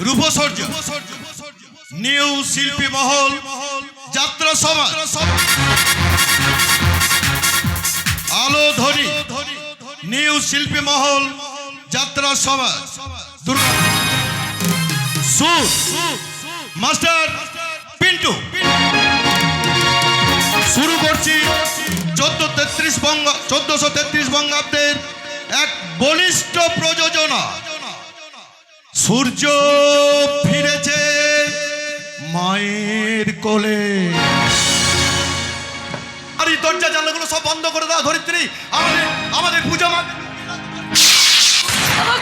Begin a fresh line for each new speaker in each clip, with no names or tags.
রূপসর্য new শিল্পী মহল যাত্রা সভা আলো ধ্বনি নিউ শিল্পী মহল যাত্রা সভা সুর মাস্টার পিন্টু। শুরু করছি 1433 বঙ্গাব্দের এক বলিষ্ঠ প্রযোজনা। সূর্য ফিরেছে মায়ের কোলে। আর এই দরজা জানলাগুলো সব বন্ধ করে দাও ধরিত্রী, আমাদের পূজা মা।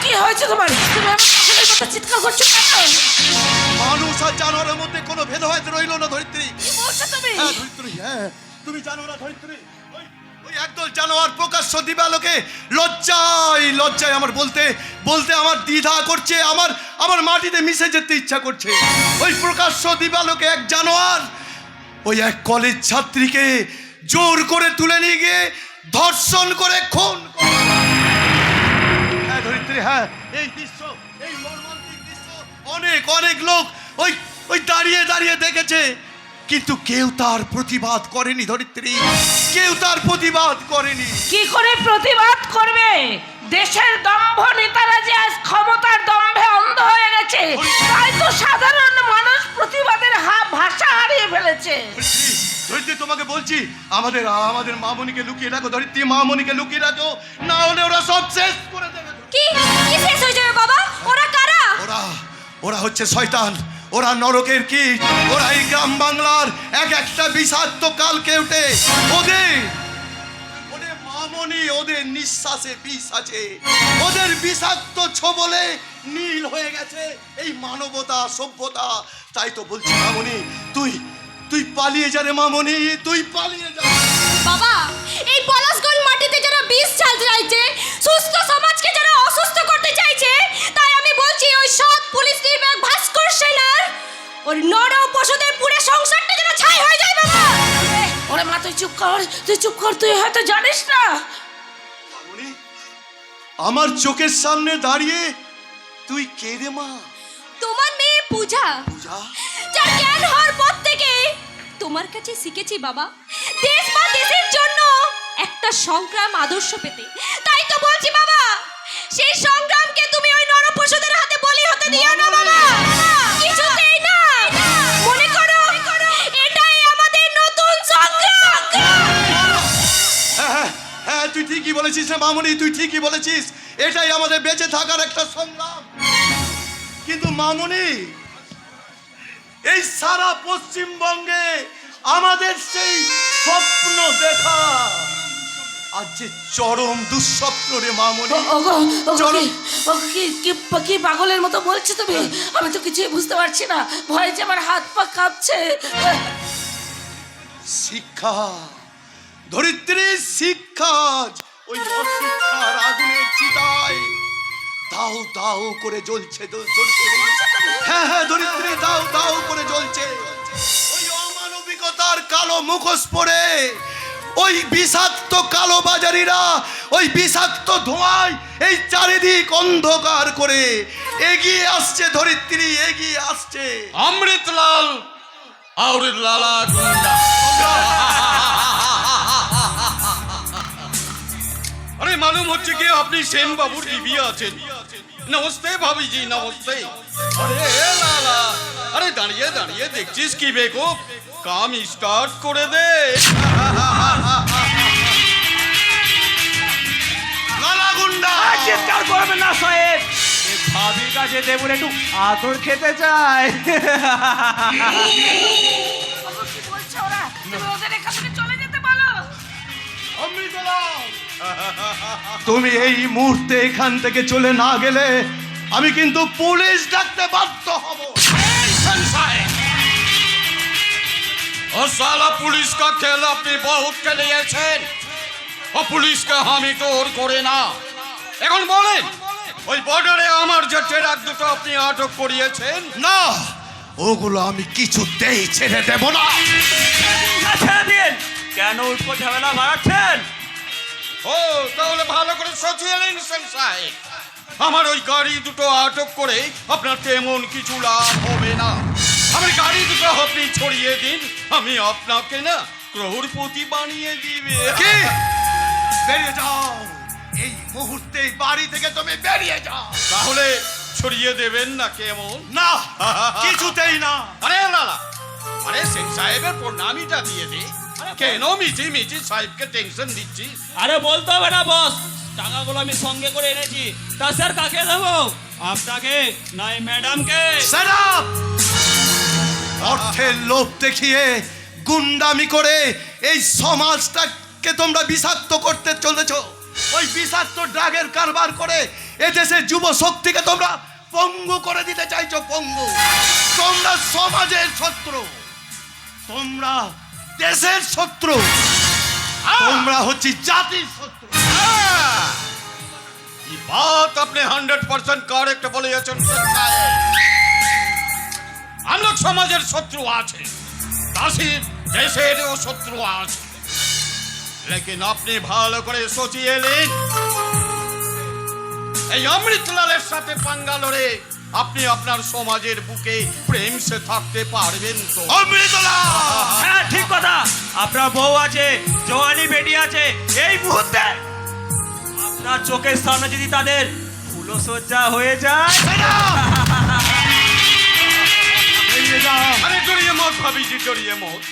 কি হয়েছে তোমার? তুমি আমার পাগলের মতো চিৎকার করছো কেন?
মানুষ আর জানোয়ারের মধ্যে কোনো ভেদাভেদ রইল না ধরিত্রী।
কি বলছো তুমি?
হ্যাঁ ধরিত্রী, হ্যাঁ তুমি জানো না ধরিত্রী, ওই একদল জানোয়ার প্রকাশ্য দিবালোকে লজ্জায় আমার বলতে আমার দ্বিধা করছে, আমার মাটিতে মিশে যেতে ইচ্ছা করছে। ওই প্রকাশ্য দিবালোকে এক জানোয়ার ওই এক কলেজ ছাত্রীকে জোর করে তুলে নিয়ে গিয়ে ধর্ষণ করে খুন। হ্যাঁ ধরিত্রী, হ্যাঁ এই দৃশ্য, এই মর্মান্তিক দৃশ্য অনেক লোক ওই দাঁড়িয়ে দেখেছে, কিন্তু কেউ তার প্রতিবাদ করেনি ধরিত্রী, কেউ তার প্রতিবাদ করেনি।
কি করে প্রতিবাদ করবে? দেশের দম্ভ নেতারা যে আজ ক্ষমতার দম্ভে অন্ধ হয়ে গেছে, তাই তো সাধারণ মানুষ প্রতিবাদের ভাষা হারিয়ে ফেলেছে।
ধরিত্রী তোমাকে বলছি, আমাদের মামনিকে লুকিয়ে রাখো ধরিত্রী, মামনিকে লুকিয়ে রাখো, না হলে ওরা সব শেষ করে দেবে।
কি শেষ হয়ে যাবে বাবা? ওরা কারা?
ওরা হচ্ছে শয়তান, ওরা নরকের কীট, ওরা এই গ্রাম বাংলার একটা বিষাক্ত কালকে উঠে। ওদের মামনি, ওদের নিঃশ্বাসে বিষ আছে, ওদের বিষাক্ত ছোবলে নীল হয়ে গেছে এই মানবতা সভ্যতা। তাই তো বলছি মামনি, তুই পালিয়ে যা রে মামনি, তুই পালিয়ে যা।
বাবা, এই পলাশগঞ্জ মাটিতে যারা বিষ চালতে চাইছে, সুস্থ সমাজকে যারা অসুস্থ করতে চাইছে, তাই আমি বলছি ওই সৎ পুলিশ নির্বাক ভাস্কর সেনার ওই নর পশুদের পুরো সংসারটা যেন ছাই হয়ে যায়। বাবা
ওরে মা, তুই চুপ কর, তুই হয়তো জানিস না।
মামনি, আমার চোখের সামনে দাঁড়িয়ে তুই কে রে মা?
তোমার মেয়ে পূজা, যার জ্ঞান হওয়ার পর থেকে তোমার কাছে শিখেছি বাবা, দেশ বা দেশের জন্য একটা সংগ্রাম আদর্শ পেতে। তাই তো বলছি বাবা, সেই সংগ্রামকে তুমি ওই নরপশুদের হাতে বলি হতে দিও না বাবা, কিছুতেই না। মনে করো এটাই আমাদের নতুন সংগ্রাম।
হ্যাঁ তুই ঠিকই বলেছিস রে মামনি, তুই ঠিকই বলেছিস, এটাই আমাদের বেঁচে থাকার একটা সংগ্রাম। কিন্তু মামনি, এই সারা পশ্চিমবঙ্গে আমাদের সেই স্বপ্ন দেখা আজ যে চরম দুঃস্বপ্ন রে মামনি।
কি পাগলের মতো বলছো তুমি? আমি তো কিছুই বুঝতে পারছি না, ভয়ে যে আমার হাত পা কাঁপছে।
শিক্ষা ধরিত্রী, শিক্ষা ওই অশিক্ষার আগুনের চিতায় দাও করে জ্বলছে। হ্যাঁ ধরিত্রী, দাও করে জ্বলছে। ওই অমানবিকতার কালো মুখোশ পরে ওই বিষাক্ত কালো বাজারিরা ওই বিষাক্ত ধোঁয়ায় এই চারিদিক অন্ধকার করে এগিয়ে আসছে ধরিত্রী, এগিয়ে আসছে।
অমৃতলাল और लाला गुंडा। अरे मालूम হচ্ছে কি আপনি সেন বাবুর বিবি আছেন। নমস্তে ভাবি জি, নমস্তে। আরে লালা, আরে দাঁড়িয়ে দেখছিস কি বেকুব, কাম স্টার্ট করে দে।
লালা গুন্ডা
চিৎকার করবেন না সাহেব, ভাবির কাছে দেবুন একটু আদর খেতে চায়।
কি বলছো ওরা? তুমি ওদের এখান থেকে চলে যেতে বলো।
তুমি এই মুহূর্তে এখান থেকে চলে না গেলে আমি কিন্তু পুলিশ ডাকতে বাধ্য হব।
और साला पुलिस का खेल अपनी बहुत খেলিয়েছেন, ও পুলিশকে আমি তোর করে না। এখন বলেন, ওই বর্ডারে আমার যে ট্রাক দুটো আপনি আটক করিয়েছেন,
না, ওগুলো আমি কিছুতেই ছেড়ে দেব না।
ছেড়ে দিন, কেন উল্টো ঝামেলা বাড়াচ্ছেন?
ও তাহলে ভালো করে সচিয়ে নিন সেন সাহেব। আমার ওই গাড়ি দুটো আটক করে আপনার তেমন কিছু লাভ হবে না। আমার গাড়ি দুটো আপনি ছড়িয়ে দিন, আমি আপনাকে না ক্রোড়পতি বানিয়ে দিবে।
কি? বেরিয়ে যাও এই মুহূর্তে, বাড়ি থেকে তুমি বেরিয়ে যাও।
তাহলে ছড়িয়ে দেবেন না কেমন?
না, কিছুতেই না।
আরে লালা, আরে সেন সাহেবের প্রণামীটা দিয়ে দে। কেন মিছি মিছি সাহেবকে টেনশন দিচ্ছিস?
আরে বলতে হবে না বস, টাকাগুলো আমি সঙ্গে করে এনেছি। তা স্যার কাকে দেবো, আপনাকে নাই ম্যাডামকে?
Shut up! অর্থের লোভ দেখিয়ে গুন্ডামি করে এই সমাজটাকে তোমরা বিষাক্ত করতে চলেছ। ওই বিষাক্ত ড্রাগের কারবার করে এদেশের যুব শক্তিকে তোমরা পঙ্গু করে দিতে চাইছো, পঙ্গু। তোমরা সমাজের শত্রু, তোমরা দেশের শত্রু, তোমরা হচ্ছে জাতির শত্রু।
ये बात आपने 100% करेक्ट बोले हम लोग समाजेर शत्रु आछे, दासिर देशेरও शत्रु आछे, लेकिन আপনি ভালো করে সোচিয়ে নিন, এই অমৃতলালের সাথে পাঙ্গা লড়ে আপনি আপনার সমাজের বুকে প্রেম সে থাকতে পারবেন তো?
অমৃতলাল!
হ্যাঁ ঠিক কথা, আপনার বউ আছে, জওয়ানি বেটি আছে, এই মুহূর্তে আপনার চোখের সামনে যদি তাদের ফুলসজ্জা হয়ে যায়।
আরে জড়িয়ে মত ভাবিজি, জড়িয়ে মত।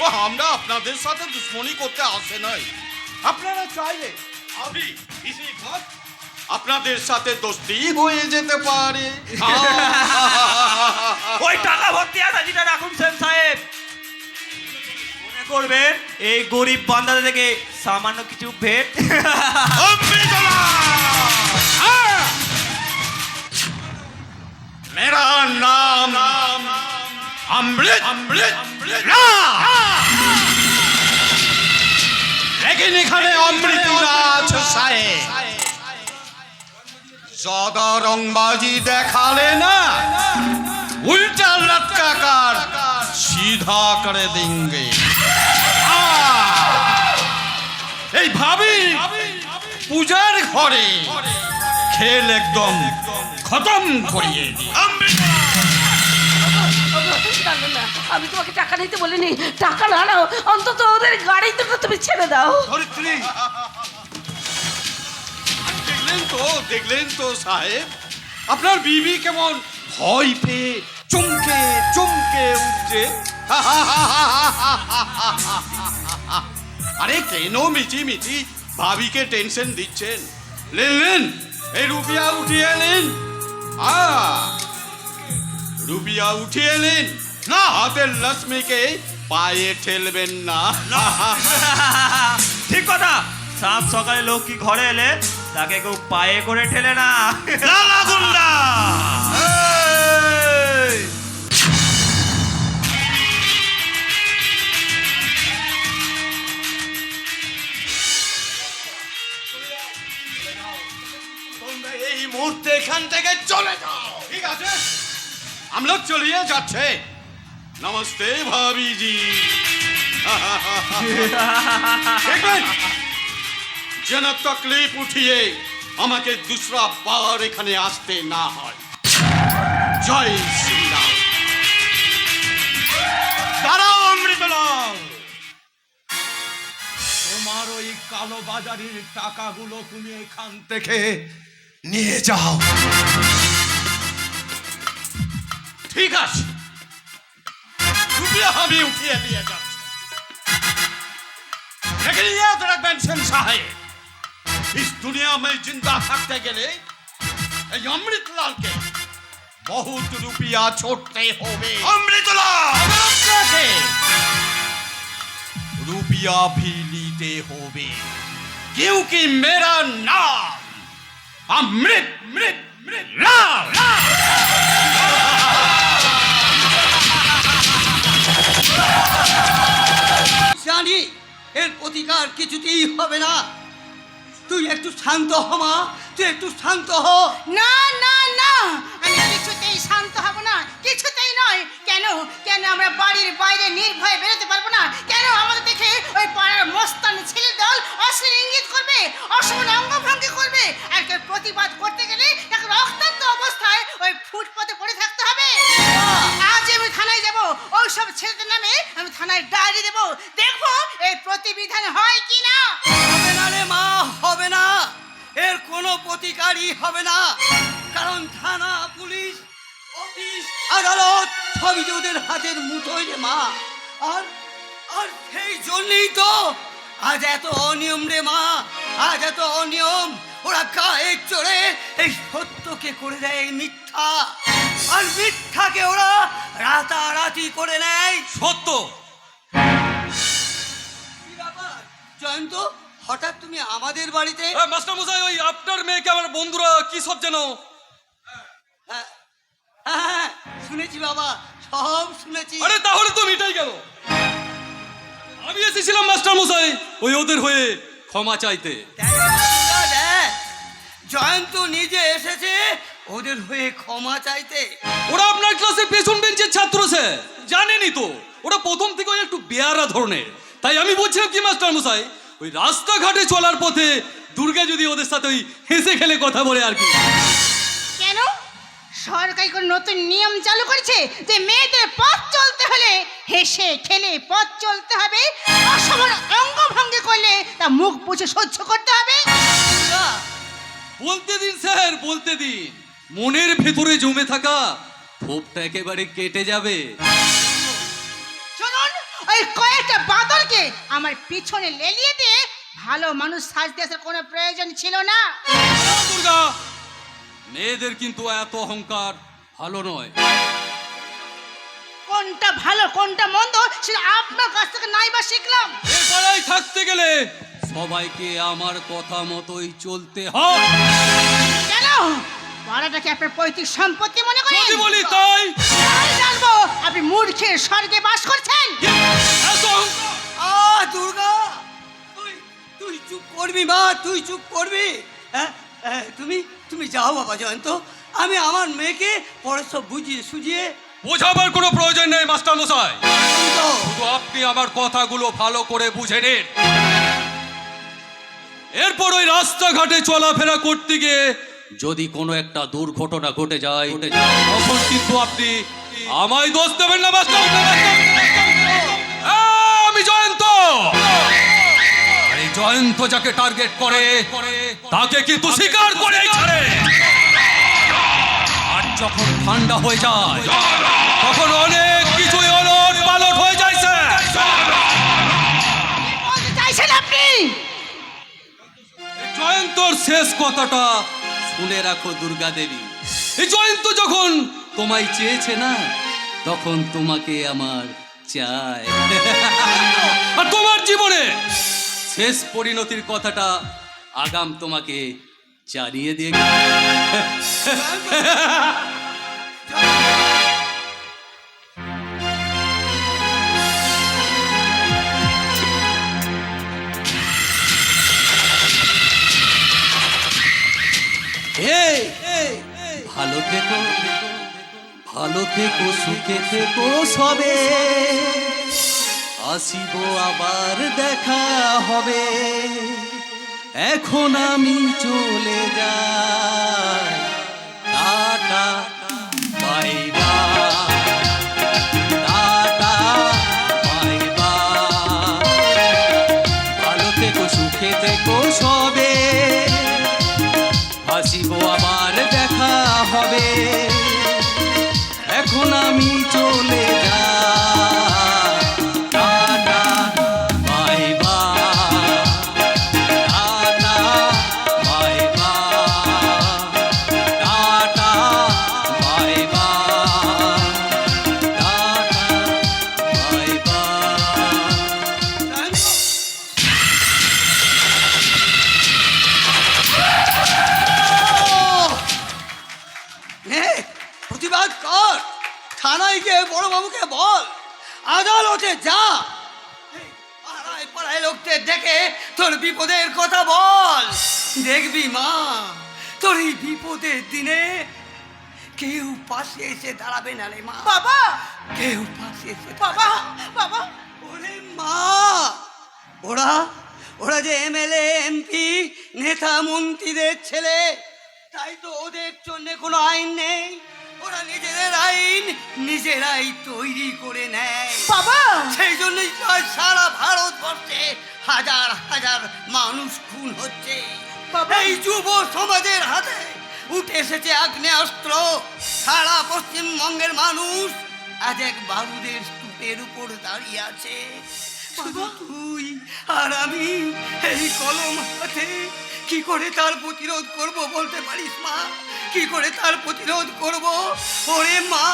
ও আমরা আপনাদের সাথে দুশ্মনী করতে আসে নাই। আপনারা চাইলে আমি ইসি ঘর আপনাদের সাথে দোস্তি হয়ে যেতে পারে।
ওই টাকা ভর্তি আদাজিটা রাখুন সেন সাহেব, মনে করবেন এই গরিব বান্দাদের থেকে সামান্য কিছু ভেট।
मेरा नाम अमृत अमृत लेकिन এখানে অমৃত না আছে সাহেব। ज़्यादा रंगबाजी देखाले ना उल्टा लटका कर सीधा कर देंगे। এই ভাবি পূজার ঘরে খেল একদম খতম করিয়ে দি।
না, না, না, আমি তোমাকে টাকা নিতে বলিনি। টাকা না নাও, অন্তত ওদের গাড়ি দুটো তুমি ছেড়ে দাও।
ধরিত্রী,
দেখলেন তো সাহেব, আপনার বিবি কেমন ভয় পেয়ে চমকে চমকে উঠছে। আরে কেন মিচি মিচি ভাবিকে টেনশন দিচ্ছেন? লেন এই রুপিয়া উঠিয়ে নিন, রুপিয়া উঠিয়ে নিন না, হাতের লক্ষ্মীকে পায়ে ঠেলবেন না।
ঠিক কথা, সাত সকালে লোক কি ঘরে এলে তাকে কেউ পায়ে করে ঠেলে না।
লালা গুন্ডা! তোমরা এই মুহূর্তে এখান থেকে চলে যাও।
ঠিক আছে, हम लोग चलिए যাচ্ছে। নমস্তে ভাবিজি। দেখবেন যেন তকলিফ উঠিয়ে আমাকে দুসরা বার এখানে আসতে না হয়। জয় শ্রীরাম।
দাঁড়াও অমৃতলাল, তোমার ওই কালো বাজারের টাকাগুলো তুমি এখান থেকে নিয়ে যাও।
ঠিক আছে, রুপিয়া আমি উঠিয়ে নিয়ে যাচ্ছি। लेकिन याद रखবেন সেন সাহেব, इस दुनिया में जिंदा থাকতে গেলে এই অমৃতলালকে बहुत रुपया छोड़ते होवे।
অমৃতলাল!
আপনাকে रुपया भी लीते होवे, क्योंकि मेरा नाम अमृत मृत मृत लाल।
জানি এর প্রতিকার কিছুতেই হবে না। তুই একটু শান্ত হ মা, তুই একটু শান্ত হ।
না না না, আমি কিছুতেই শান্ত হব না, কিছুতেই নয়। কেন কেন আমরা বাড়ির বাইরে নির্ভয়ে বেরোতে পারবো না? কেন আমাদের দেখে ওই পাড়ার মস্তান ছেলে দল অশ্লীল ইঙ্গিত করবে, অসমান অঙ্গভঙ্গি করবে? আর তাকে প্রতিবাদ করতে গেলে তাকে রক্তাক্ত অবস্থায় ওই ফুটপাতে পড়ে থাকতে হবে। আজ আমি থানায় যাব, ওই সব ছেলেদের নামে আমি থানায় ডায়েরি দেব, দেখবো এই প্রতিবিধান হয় কি না।
হবে না রে মা, হবে না। এর কোনো প্রতিকারই হবে না, কারণ থানা, পুলিশ, অফিস, আদালত সবই যে ওদের হাতের মুঠোয় রে মা। আর আর সেই জন্যই তো আজ এত অনিয়ম রে মা, আজ এত অনিয়ম। ওরা গায়ে চড়ে এই সত্যকে করে দেয় মিথ্যা, আর মিথ্যাকে ওরা রাতারাতি করে নেয়
সত্য।
কি ব্যাপার জয়ন্ত, হঠাৎ তুমি আমাদের বাড়িতে?
মাস্টার মশাই, ওই আপনার মেয়েকে আমার বন্ধুরা কি সব যেন।
হ্যাঁ, হ্যাঁ, শুনেছি বাবা, সব শুনেছি।
আরে তাহলে তো মিটাই গেল। আমি এসেছিলাম মাস্টার মশাই ওই ওদের হয়ে ক্ষমা চাইতে।
দেখ, জয়ন্ত নিজে এসেছে ওদের হয়ে ক্ষমা চাইতে।
ওরা আপনার ক্লাসের পেছন বেঞ্চের ছাত্র স্যার, জানেনই তো ওরা প্রথম থেকে ওই একটু বেয়ারা ধরনের। তাই আমি বলছিলাম কি মাস্টার মশাই, ওই রাস্তাঘাটে চলার পথে দুর্গা যদি ওদের সাথে ওই হেসে খেলে কথা বলে আর কি।
কেন সরকারি কোনো নতুন নিয়ম চালু করেছে যে মেয়েদের পথ চলতে হলে হেসে খেলে পথ চলতে হবে, অসমান অঙ্গভঙ্গি করলে তা মুখ বুঝে সহ্য করতে হবে?
বলতে দিন স্যার, বলতে দিন। মনের ভেতরে জমে থাকা ক্ষোভটা একেবারে কেটে যাবে।
শুনুন, ওই কয়েকটা বাদলকে আমার পিছনে লেলিয়ে দিয়ে ভালো মানুষ সাজতে আসার কোনো প্রয়োজন ছিল না।
দুর্গা, মেয়েদের কিন্তু এত অহংকার ভালো নয়।
কোনটা ভালো কোনটা মন্দ সেটা আপনার কাছ থেকে নাই বা শিখলাম।
এ পাড়ায় থাকতে গেলে সবাইকে আমার কথা মতোই চলতে হয়।
কেন পাড়াটাকে আপনার পৈতৃক সম্পত্তি মনে করেন?
যদি বলি তাই।
তাই জানবো আপনি মূর্খের স্বর্গে বাস করছেন।
এত অহংকার।
দুর্গা, তুই তুই চুপ করবি মা, তুই চুপ করবি। হ্যাঁ, তুমি তুমি যাও বাবা জয়ন্ত, আমি আমার মেয়েকে পরে সব বুঝিয়ে সুঝিয়ে।
বোঝাবার কোনো প্রয়োজন নেই মাস্টার মশাই,
তো
শুধু আপনি আমার কথাগুলো ভালো করে বুঝে নিন। এরপর ওই রাস্তাঘাটে চলাফেরা করতে গিয়ে যদি কোনো একটা দুর্ঘটনা ঘটে যায় তখন কিন্তু আপনি আমায় দোষ দেবেন না মাস্টার। আমি জয়ন্ত, আরে জয়ন্ত যাকে টার্গেট করে তাকে কিন্তু স্বীকার করে ছাড়ে। আর যখন ঠান্ডা হয়ে যায় তখন অনেক কিছুই ওলট পালট হয়ে যায় স্যার।
বলতে চাইছেন আপনি?
জয়ন্তর শেষ কথাটা শুনে রাখো দুর্গা দেবী। এই জয়ন্ত যখন তোমায় চেয়েছে না, তখন তোমাকে আমার চাই। আর তোমার জীবনে শেষ পরিণতির কথাটা আগাম তোমাকে জানিয়ে দিয়ে গেল। ভালো থেকো, ভালো থেকো, সুখে থেকো সবে, আসিব আবার দেখা হবে। এখন আমি চলে যাই, tata bye bye, tata bye bye. ভালো থেকো, সুখে থেকো সবে, আসিব আবার দেখা হবে। এখন আমি চলে যাই, tata bye bye, tata bye bye, tata bye bye, tata bye bye.
প্রতিবাদ কর, থানায় গিয়ে বড়বাবুকে বল, আদালতে যা, পাড়ায় পাড়ায় লোকদের ডেকে তোর বিপদের কথা বল। দেখবি মা, তোর এই বিপদের দিনে কেউ পাশে এসে দাঁড়াবে না রে মা।
বাবা,
কেউ পাশে এসে
বাবা, বাবা,
ওরে মা, ওরা ওরা যে এমএলএ, এমপি, নেতা নেতা মন্ত্রীদের ছেলে, তাই তো ওদের জন্য কোনো আইন নেই। ওরা নিজেদের আইন নিজেরাই তৈরি করে নেয়।
বাবা
সেই জন্যই তো আজ সারা ভারতবর্ষে হাজার হাজার মানুষ খুন হচ্ছে।
বাবা।
এই যুব সমাজের হাতে উঠে এসেছে আগ্নেয়াস্ত্র। সারা পশ্চিমবঙ্গের মানুষ আজ এক বারুদের স্তূপের উপর দাঁড়িয়ে আছে। শুধু তুই আর আমি এই কলম হাতে কি করে তার প্রতিরোধ করব বলতে পারিস মা? কি করে তার প্রতিরোধ করব? ওরে মা,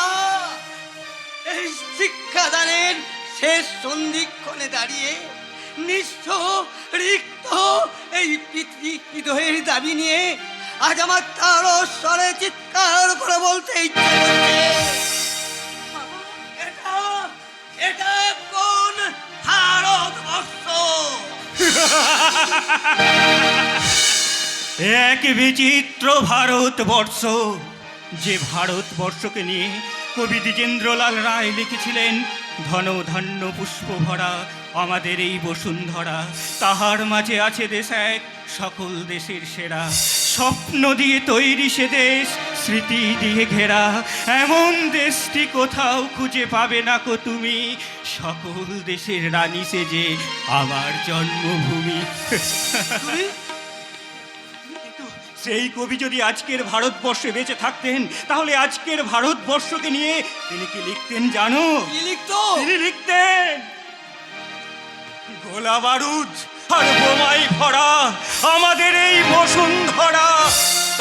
এই শিক্ষাদানের শেষ সন্ধিক্ষণে দাঁড়িয়ে নিঃস্ব রিক্ত এই পৃথিবীর দাবি নিয়ে আজ আমার তারও স্বরে চিৎকার করে বলতে ইচ্ছে করছে, এটা এটা কোন ভারতবর্ষ?
এক বিচিত্র ভারতবর্ষ, যে ভারতবর্ষকে নিয়ে কবি দ্বিজেন্দ্রলাল রায় লিখেছিলেন, ধন ধান্য পুষ্প ভরা আমাদের এই বসুন্ধরা, তাহার মাঝে আছে দেশ এক সকল দেশের সেরা, স্বপ্ন দিয়ে তৈরি সে দেশ স্মৃতি দিয়ে ঘেরা, এমন দেশটি কোথাও খুঁজে পাবে না কো তুমি, সকল দেশের রানী সেজে আমার জন্মভূমি। সেই কবি যদি আজকের ভারতবর্ষে বেঁচে থাকতেন, তাহলে আজকের ভারতবর্ষকে নিয়ে তিনি কি লিখতেন জানো?
কি লিখতো?
তিনি লিখতেন, গোলা বারুদ আর বোমাই ভরা আমাদের এই বসুন্ধরা,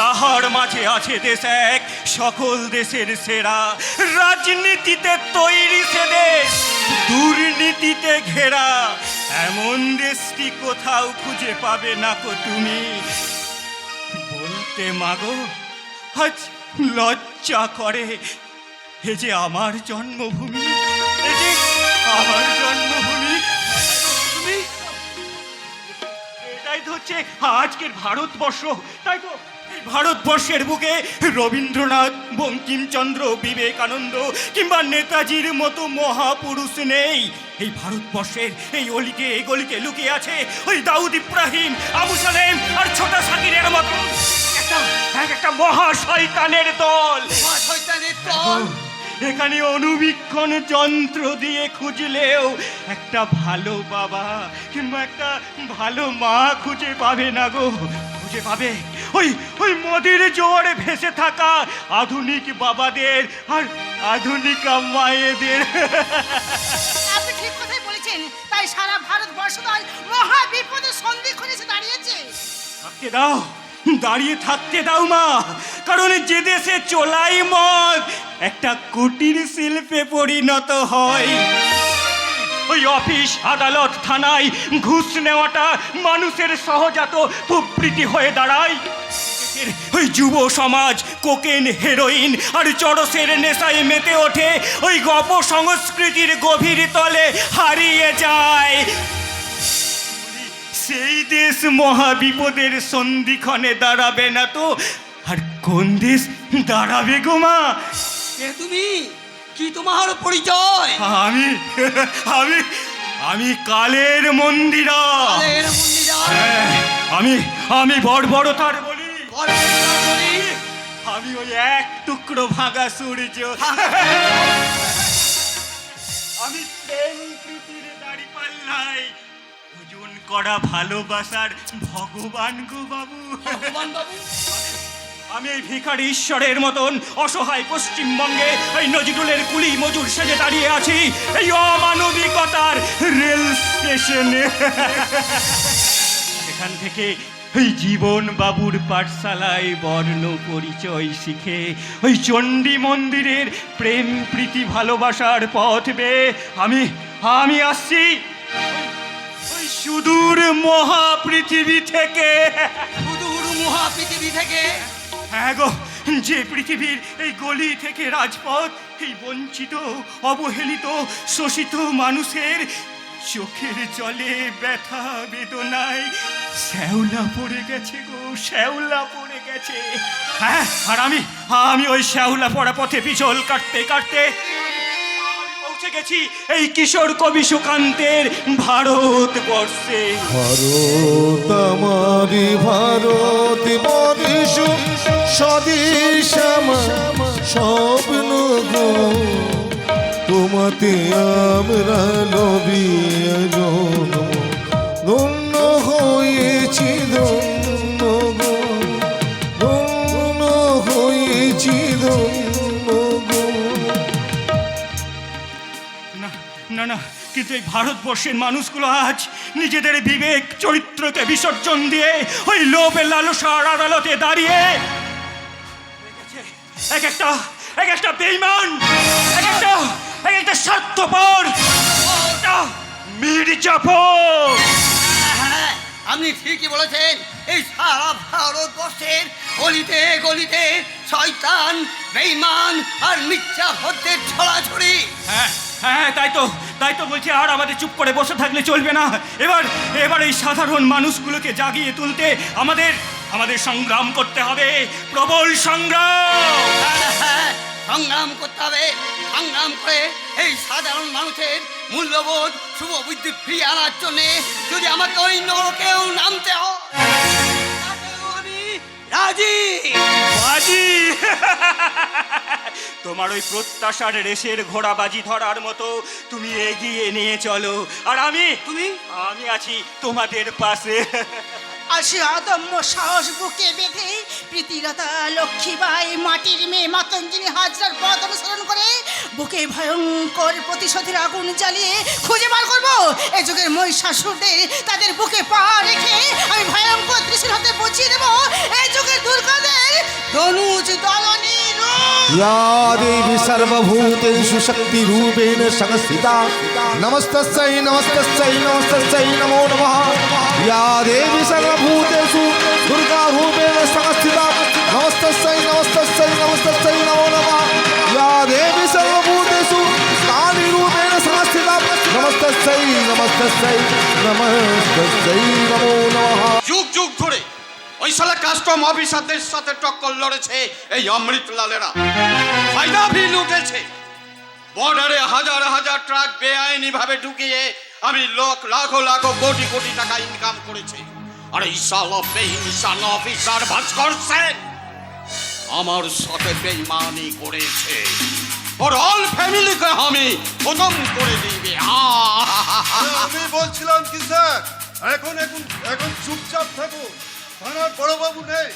তাহার মাঝে আছে দেশ এক সকল দেশের সেরা, রাজনীতিতে তৈরি সে দেশ দুর্নীতিতে ঘেরা, এমন দেশটি কোথাও খুঁজে পাবে না কো তুমি। বলতে মাগো আজ লজ্জা করে, এ যে আমার জন্মভূমি, এ যে আমার জন্মভূমি। তুমি এটাই তো হচ্ছে আজকের ভারতবর্ষ। তাই তো এই ভারতবর্ষের বুকে রবীন্দ্রনাথ, বঙ্কিমচন্দ্র, বিবেকানন্দ কিংবা নেতাজির মতো মহাপুরুষ নেই। এই ভারতবর্ষের এই অলিতে গলিতে লুকিয়ে আছে ওই দাউদ ইব্রাহিম, আবু সালেম আর ছোটা সাকিরের মতো একটা মহা শয়তানের দল।
মহাশয়তানের দল।
এখানে অনুবীক্ষণ যন্ত্র দিয়ে খুঁজলেও একটা ভালো বাবা কিংবা একটা ভালো মা খুঁজে পাবে না গো। খুঁজে পাবে ওই ওই মোদির জোয়ারে ভেসে থাকা আধুনিক বাবাদের আর আধুনিক মায়েদের।
আপনি ঠিক কথাই বলেছেন, তাই সারা ভারতবর্ষ তো আজ মহা বিপদের সন্ধিক্ষণে এসে দাঁড়িয়েছে।
থাকতে দাও, দাঁড়িয়ে থাকতে দাও মা, কারণ যে দেশে চোলাই মদ একটা কুটির শিল্পে পরিণত হয়, ওই অফিস আদালত থানায় ঘুষ নেওয়াটা মানুষের সহজাত প্রবৃত্তি হয়ে দাঁড়ায়। ওই যুব সমাজ কোকেন, হেরোইন আর চরসের নেশায় মেতে ওঠে, ওই গপ সংস্কৃতির গভীর তলে হারিয়ে যায়। সেই দেশ মহা বিপদের সন্ধিক্ষণে দাঁড়াবে না তো আর কোন দেশ দাঁড়াবে গো মা?
এ তুমি কি, তোমার পরিচয়?
আমি আমি আমি কালের মন্দিরা।
কালের মন্দিরা?
আমি আমি বর্বরতার বলি।
বর্বরতার বলি?
আমি ওই এক টুকরো ভাঙা সূর্য। আমি প্রেম প্রীতির দাড়ি পাল্লাই ওজন করা ভালোবাসার ভগবান গো বাবু।
ভগবান বাবু?
আমি এই ভিখারি ঈশ্বরের মতন অসহায় পশ্চিমবঙ্গে এই নজরুলের কুলি মজুর সেজে দাঁড়িয়ে আছি এই অমানবিকতার রেল স্টেশনে। এখান থেকে ওই জীবন বাবুর পাঠশালায় বর্ণ পরিচয় শিখে ওই চণ্ডী মন্দিরের প্রেম প্রীতি ভালোবাসার পথ বেয়ে আমি আমি আসছি ওই সুদূর মহাপৃথিবী থেকে।
সুদূর মহাপৃথিবী থেকে?
হ্যাঁ গো, যে পৃথিবীর এই গলি থেকে রাজপথ এই বঞ্চিত, অবহেলিত, শোষিত মানুষের চোখের জলে ব্যথা বেদনায় শ্যাওলা পড়ে গেছে গো, শ্যাওলা পড়ে গেছে। হ্যাঁ, আর আমি ওই শ্যাওলা পড়া পথে পিছল কাটতে কাটতে পৌঁছে গেছি এই কিশোর কবি সুকান্তের ভারতবর্ষে।
ভারত আমারি ভারত বর্ষ স্বদেশ আমার স্বপ্ন গো, তোমাতে আমরা লবিয়া জন্ম, ধন্য হয়েছি ধন্য গো, ধন্য হয়েছি ধন্য গো।
না না না, কিন্তু এই ভারতবর্ষের মানুষগুলো আজ নিজেদের বিবেক চরিত্রকে বিসর্জন দিয়ে ওই লোভের লালসার আদালতে দাঁড়িয়ে এক একটা বেঈমান, এক একটা স্বার্থপর, একটা মির্জাফর।
হ্যাঁ, আপনি ঠিকই বলেছেন। এই সারা ভারতবর্ষের গলিতে গলিতে শয়তান, বেঈমান আর মিথ্যাবাদীদের ছড়াছড়ি।
হ্যাঁ হ্যাঁ, তাই তো বলছি, আর আমাদের চুপ করে বসে থাকলে চলবে না। এবার এই সাধারণ মানুষগুলোকে জাগিয়ে তুলতে আমাদের সংগ্রাম করতে হবে, প্রবল সংগ্রাম।
হ্যাঁ, সংগ্রাম করতে হবে। সংগ্রাম করে এই সাধারণ মানুষের মূল্যবোধ শুভ বুদ্ধি ফিরিয়ে আনার জন্যে যদি আমাকে ওই নরকেও নামতে হয়, তাতেও আমি রাজি।
বাজি তোমার ওই প্রত্যাশার রেসের ঘোড়া বাজি ধরার মতো তুমি এগিয়ে নিয়ে চলো, আর আমি আছি তোমাদের পাশে।
আসে অদম্য সাহস বুকে বেঁধে প্রীতিলতা লক্ষ্মীবাই মাটির মেয়ে মাতঙ্গিনী হাজরার পথ অনুসরণ করে বুকে ভয়ঙ্কর প্রতিশোধের আগুন জ্বালিয়ে খুঁজে বার করবো এ যুগের মহিষাসুরদের। তাদের বুকে পা রেখে আমি ভয়ঙ্কর ত্রিশূল হাতে বুঝিয়ে দেবো এই যুগের দুর্গাদের ধনুজ দলনী
या देवी सर्वभूतेषु शक्तिरूपेण संस्थिता नमस्तस्यै नमस्तस्यै नमस्तस्यै नमो नमः। या देवी सर्वभूतेषु दुर्गारूपेण संस्थिता नमस्तस्यै नमस्तस्यै नमस्तस्यै नमो नमः। या देवी सर्वभूतेषु कालीरूपेण संस्थिता नमस्तस्यै नमस्तस्यै नमस्तस्यै नमो नमः।
যুগ যুগ ধরে ওই শালা কাস্টম অফিসারদের সাথে টক্কর লড়েছে এই অমৃতলালেরা, ফায়দা ভি লুটেছে। বর্ডারে হাজার হাজার ট্রাক বেআইনি ভাবে ঢুকিয়ে আমি লাখো লাখো কোটি কোটি টাকা ইনকাম করেছি। আর এই শালা বেইনসান অফিসার ভাস্কর সেন আমার সাথে বেইমানি করেছে। ওর অল ফ্যামিলিকে আমি খতম করে দিবে।
আমি বলছিলাম কি স্যার, এখন চুপচাপ থাকুন। থানার বড়বাবু নেই,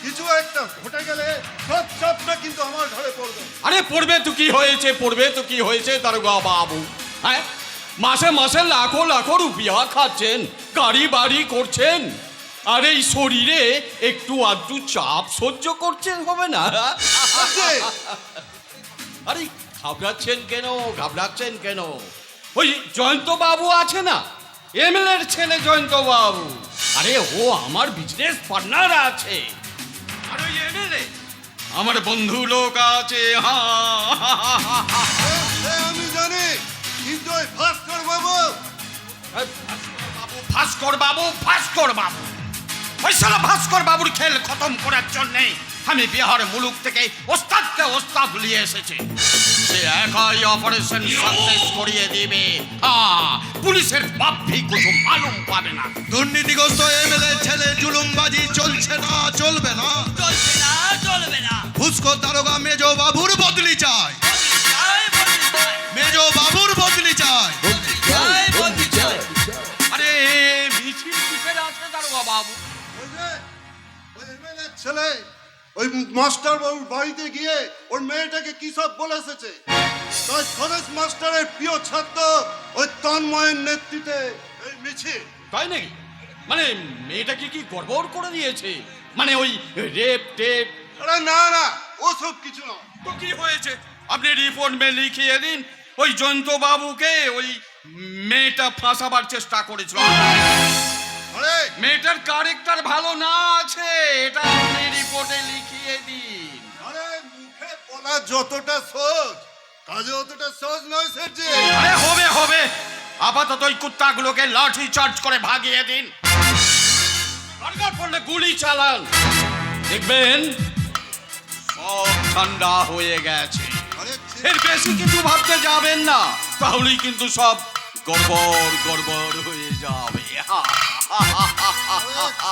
কিছু একটা ঘটে গেলে সব চাপটা কিন্তু আমার ঘরে পড়বে।
আরে পড়বে তো কি হয়েছে দারোগা বাবু? হ্যাঁ, মাসে মাসে লাখো লাখো রুপিয়া খাচ্ছেন, গাড়ি বাড়ি করছেন, আর এই শরীরে একটু আধটু চাপ সহ্য করছেন, হবে না? আরে ঘাবড়াচ্ছেন কেন? ওই জয়ন্ত বাবু আছে না, এমএলএর ছেলে জয়ন্ত বাবু, আরে ও আমার বিজনেস পার্টনার আছে। আর ওই এমএলএ আমার বন্ধু লোক আছে।
আমি জানি, কিন্তু ওই ভাস্কর বাবু
ভাস্কর বাবু ওই সালা ভাস্কর বাবুর খেল খতম করার জন্যে আমি বিহার মুলুক থেকে ওস্তাদ নিয়ে এসেছি। সে একাই অপারেশন সাকসেস করিয়ে দিবে। পুলিশের বাপ ভি কিছু মালুম পাবে না।
দুর্নীতিগ্রস্ত এমএলএ ছেলে জুলুমবাজি চলছে না, চলবে না। ফুসকো দারোগা মেজো বাবুর বদলি চাই, মেজো বাবুর বদলি চাই।
আরে মিছিল কিসের আছে দারোগা বাবু?
ওই এমএলএ ছেলে ওই মাস্টার বাবুর বাড়িতে গিয়ে ওর মেয়েটাকে কি সব বলে এসেছে। তাই সরেশ মাস্টারের প্রিয় ছাত্র ওই তন্ময়ের নেতৃত্বে এই মিছিল।
তাই নাকি? মানে মেয়েটাকে কি গড়বড় করে দিয়েছে? মানে ওই রেপ টেপ?
আরে না না, ওসব কিছু না।
তো কি হয়েছে? আপনি রিপোর্ট লিখিয়ে দিন। ওই জয়ন্ত বাবুকে ওই মেয়েটা ফাঁসাবার চেষ্টা করেছিল।
আরে
মেয়েটার ক্যারেক্টার ভালো না আছে, এটা আপনি রিপোর্টে লিখিয়ে দিন।
আরে মুখে বলা যতটা সহজ, কাজে অতটা সহজ নয় স্যারজি।
আরে হবে, আপাতত ওই কুত্তাগুলোকে লাঠি চার্জ করে ভাগিয়ে দিন। দরকার পড়লে গুলি চালান, দেখবেন সব ঠান্ডা হয়ে গেছে।
আরে
এর বেশি কিছু ভাবতে যাবেন না। তাহলেই কিন্তু সব গড়বড় গড়বড় হয়ে যাবে।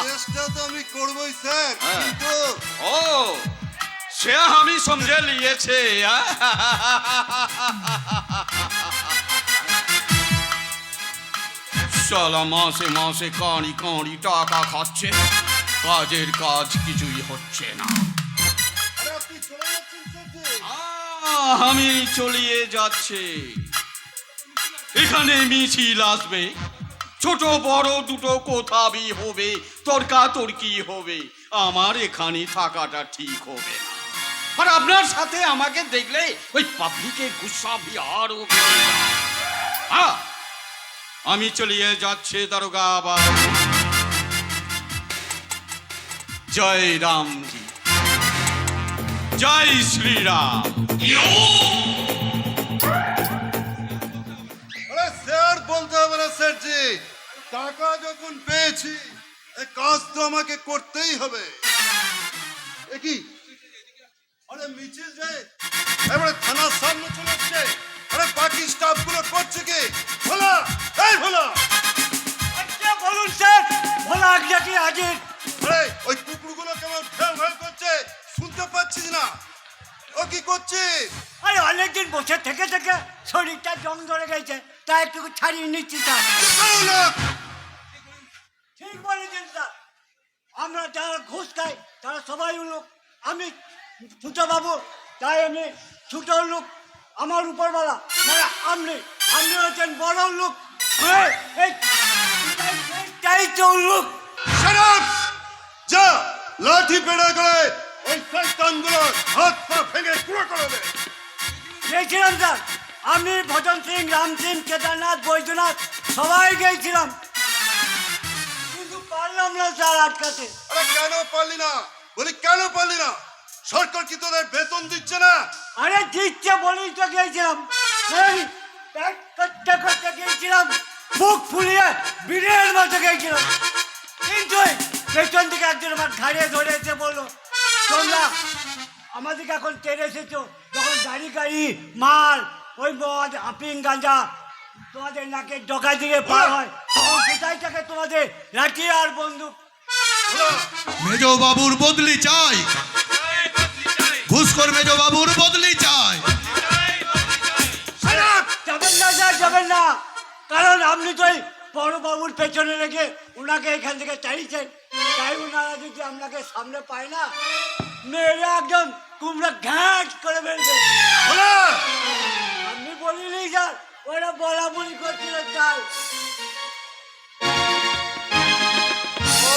চেষ্টা তো আমি করবই স্যার, কিন্তু
ও সে আমি সমঝে লিয়েছে। শালা মাসে মাসে কাঁড়ি কাঁড়ি টাকা খাচ্ছে, কাজের কাজ কিছুই হচ্ছে না।
আরে আপনি চলে যাচ্ছেন স্যার জি।
আমি চলিয়ে যাচ্ছে, এখানে মিছিল আসবে, ছোট বড় দুটো কোথাবি হবে, তর্কাতর্কি হবে, আমার এখানে থাকাটা ঠিক হবে না। আর আপনার সাথে আমাকে দেখলে ওই পাবলিকের গুসা বিহারও বেড়ে যায়। হ্যাঁ, আমি চলিয়ে যাচ্ছে দারোগা আবার। জয় রামজি, জয় শ্রীরাম।
আরে স্যার বলতে হবে না স্যার জি, টাকা যখন পেয়েছি এই কাজ তো আমাকে করতেই হবে। এ কি? আরে মিছিল যায় এবারে থানার সামনে চলে আসছে। আরে বাকি স্টাফ গুলো করছে কি? ভোলা, এই ভোলা,
আচ্ছা বলুন স্যার, ভোলা আজ্ঞাটি হাজির।
আরে ওই কুকুরগুলো কেমন ঘ্যাও ঘ্যাও করছে, শুনতে পাচ্ছিস না? ও কি করছে?
আরে অনেকদিন বসে থেকে থেকে শরীরটা জং ধরে গেছে, তাই একটু ছাড়িয়ে নিচ্ছি স্যার। ঠিক বলেছেন স্যার, আমরা যারা ঘুষ খাই তারা সবাই লোক। আমি ছোট বাবু, তাই আমি ছোট লোক, আমার উপরওয়ালা মানে আপনি, আপনি হচ্ছেন বড় লোক। তাই তো লোক।
Shut up! যা লাঠি পেড়ে করে ওই শয়তানগুলো হাত পা ভেঙে পুরো করে দে।
গিয়েছিলাম স্যার, আমি ভজন সিং, রাম সিং, কেদারনাথ, বৈদ্যনাথ সবাই গিয়েছিলাম, কিন্তু পারলাম না স্যার আটকাতে।
আরে কেন পারলি না? বলি কেন পারলি না? সরকার কি তোদের বেতন দিচ্ছে না?
আরে দিচ্ছে বলেই তো গিয়েছিলাম, এই প্যাক করতে করতে গিয়েছিলাম, বুক ফুলিয়ে বীরের মতো গিয়েছিলাম, কিন্তু ওই পেছন থেকে একজন আমার ঘাড়ে ধরে এসে বললো, তোমরা আমাদেরকে এখন টেনে এসেছো, যখন গাড়ি গাড়ি মাল, ওই মদ, আফিং, গাঁজা তোমাদের নাকের ডগা দিয়ে পার হয়, তখন কোথায় থাকে তোমাদের লাঠি আর বন্দুক?
মেজ বাবুর বদলি চাই, ঘুষখোর মেজ বাবুর বদলি চাই।
যাবেন না স্যার, যাবেন না, কারণ আপনি তো ওই বড় বাবুর পেছনে লেগে ওনাকে এখান থেকে চাইছেন, তাই ওনারা যদি আপনাকে সামনে পায় না, মেয়েরা একদম কুমড়া ঘ্যাট করে বেরবে। আপনি বলিনি স্যার, ওরা বলা বলি করছিল তাই।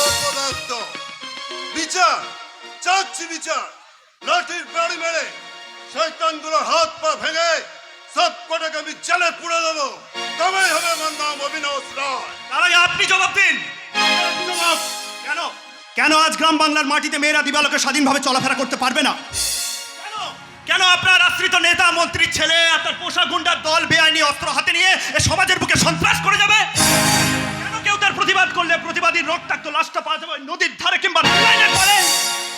অপদার্থ! বিচার চাচ্ছি, বিচার। লাঠির বাড়ি মেরে শয়তানগুলোর হাত পা ভেঙে সব কটাকে আমি জেলে পুড়ে দেবো, তবেই হবে আমার নাম অবিনাশ রায়।
তার আগে আপনি জবাব দিন।
জবাব।
কেন কেন আজ গ্রাম বাংলার মাটিতে মেয়েরা দিবালোকে স্বাধীনভাবে চলাফেরা করতে পারবে না? কেন কেন আপনার আশ্রিত নেতা মন্ত্রীর ছেলে, আপনার পোষা গুন্ডার দল বেআইনি অস্ত্র হাতে নিয়ে এ সমাজের বুকে সন্ত্রাস করে যাবে? কেন কেউ তার প্রতিবাদ করলে প্রতিবাদীর রক্তাক্ত লাশটা পাওয়া যাবে নদীর ধারে কিংবা লাইনের পারে?